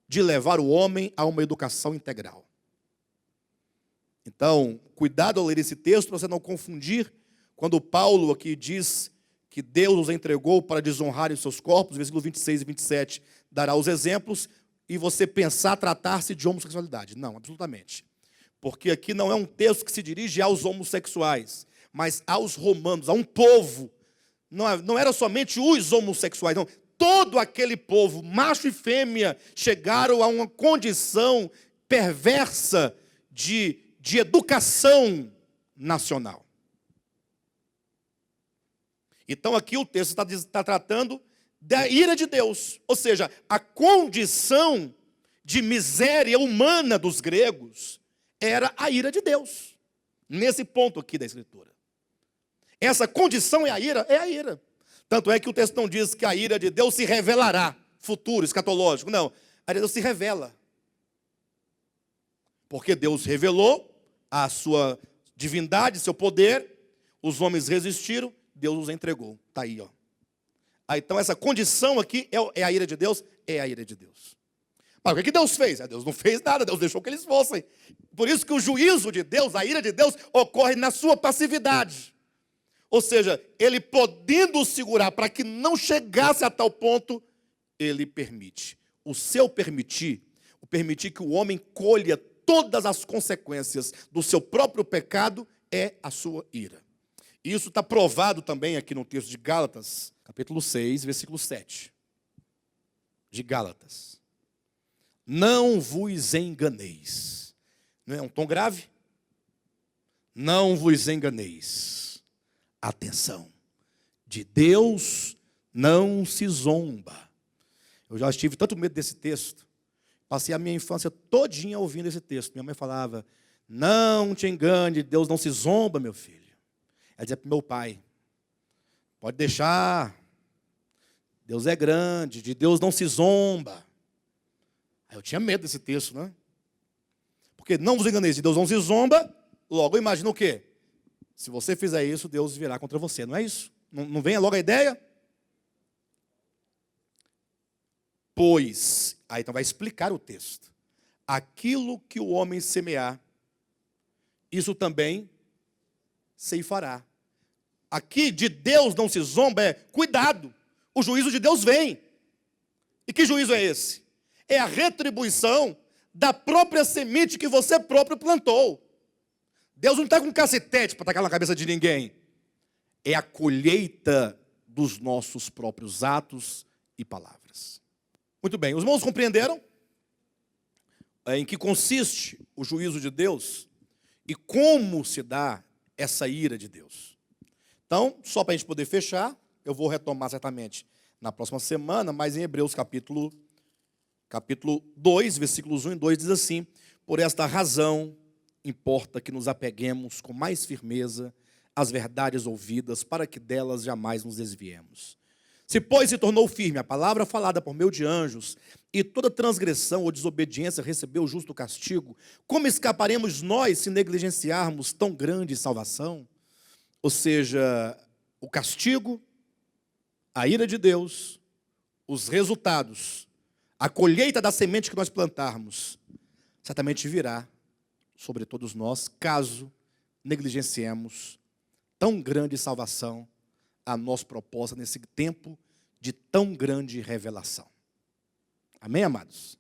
de levar o homem a uma educação integral. Então, cuidado ao ler esse texto para você não confundir quando Paulo aqui diz que Deus nos entregou para desonrar os seus corpos, versículos 26 e 27, dará os exemplos, e você pensar tratar-se de homossexualidade. Não, absolutamente. Porque aqui não é um texto que se dirige aos homossexuais, mas aos romanos, a um povo. Não era somente os homossexuais, não. Todo aquele povo, macho e fêmea, chegaram a uma condição perversa de educação nacional. Então aqui o texto está tratando da ira de Deus, ou seja, a condição de miséria humana dos gregos era a ira de Deus, nesse ponto aqui da Escritura. Essa condição é a ira? É a ira. Tanto é que o texto não diz que a ira de Deus se revelará, futuro, escatológico, não. A ira de Deus se revela. Porque Deus revelou a sua divindade, seu poder, os homens resistiram, Deus os entregou. Está aí, ó. Então essa condição aqui é a ira de Deus? É a ira de Deus. Mas o que Deus fez? Deus não fez nada, Deus deixou que eles fossem. Por isso que o juízo de Deus, a ira de Deus, ocorre na sua passividade. Ou seja, ele podendo segurar para que não chegasse a tal ponto, ele permite. O seu permitir, o permitir que o homem colha todas as consequências do seu próprio pecado, é a sua ira. E isso está provado também aqui no texto de Gálatas, capítulo 6, versículo 7. De Gálatas. Não vos enganeis. Não é um tom grave? Não vos enganeis. Atenção. De Deus não se zomba. Eu já tive tanto medo desse texto. Passei a minha infância todinha ouvindo esse texto. Minha mãe falava, não te engane, Deus não se zomba, meu filho. Ela dizia para o meu pai, pode deixar, Deus é grande, de Deus não se zomba. Aí eu tinha medo desse texto, né? Porque não vos enganeis, de Deus não se zomba, logo imagina o quê? Se você fizer isso, Deus virá contra você, não é isso? Não vem logo a ideia? Pois, aí então vai explicar o texto. Aquilo que o homem semear, isso também ceifará. Aqui de Deus não se zomba, cuidado, o juízo de Deus vem. E que juízo é esse? É a retribuição da própria semente que você próprio plantou. Deus não está com um cacetete para tacar na cabeça de ninguém. É a colheita dos nossos próprios atos e palavras. Muito bem, os irmãos compreenderam em que consiste o juízo de Deus e como se dá essa ira de Deus. Então, só para a gente poder fechar, eu vou retomar certamente na próxima semana, mas em Hebreus capítulo 2, versículos 1 e 2, diz assim, por esta razão, importa que nos apeguemos com mais firmeza às verdades ouvidas, para que delas jamais nos desviemos. Se, pois, se tornou firme a palavra falada por meio de anjos, e toda transgressão ou desobediência recebeu justo castigo, como escaparemos nós se negligenciarmos tão grande salvação? Ou seja, o castigo, a ira de Deus, os resultados, a colheita da semente que nós plantarmos, certamente virá sobre todos nós, caso negligenciemos tão grande salvação a nossa proposta nesse tempo de tão grande revelação. Amém, amados?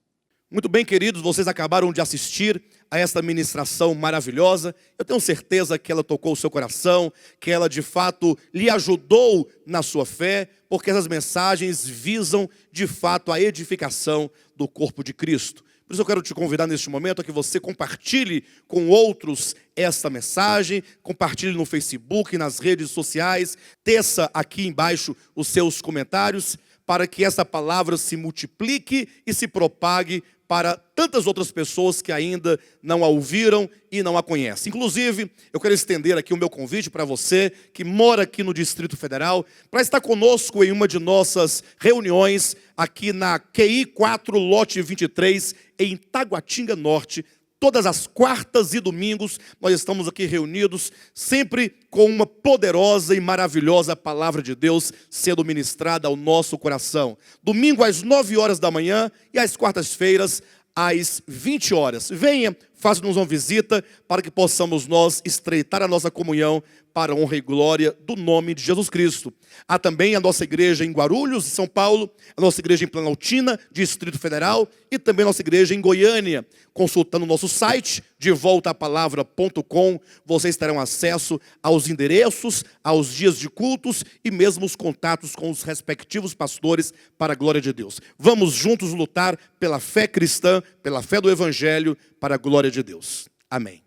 Muito bem, queridos, vocês acabaram de assistir a esta ministração maravilhosa. Eu tenho certeza que ela tocou o seu coração, que ela de fato lhe ajudou na sua fé, porque essas mensagens visam de fato a edificação do corpo de Cristo. Por isso eu quero te convidar neste momento a que você compartilhe com outros esta mensagem, compartilhe no Facebook, nas redes sociais, teça aqui embaixo os seus comentários, para que essa palavra se multiplique e se propague para tantas outras pessoas que ainda não a ouviram e não a conhecem. Inclusive, eu quero estender aqui o meu convite para você que mora aqui no Distrito Federal, para estar conosco em uma de nossas reuniões aqui na QI 4, lote 23, em Taguatinga Norte. Todas as quartas e domingos nós estamos aqui reunidos, sempre com uma poderosa e maravilhosa palavra de Deus sendo ministrada ao nosso coração. Domingo às 9 horas da manhã e às quartas-feiras às 20 horas. Venha, faça-nos uma visita para que possamos nós estreitar a nossa comunhão para a honra e glória do nome de Jesus Cristo. Há também a nossa igreja em Guarulhos, em São Paulo, a nossa igreja em Planaltina, Distrito Federal, e também a nossa igreja em Goiânia. Consultando o nosso site, devoltaapalavra.com, vocês terão acesso aos endereços, aos dias de cultos e mesmo os contatos com os respectivos pastores para a glória de Deus. Vamos juntos lutar pela fé cristã, pela fé do Evangelho, para a glória de Deus. Amém.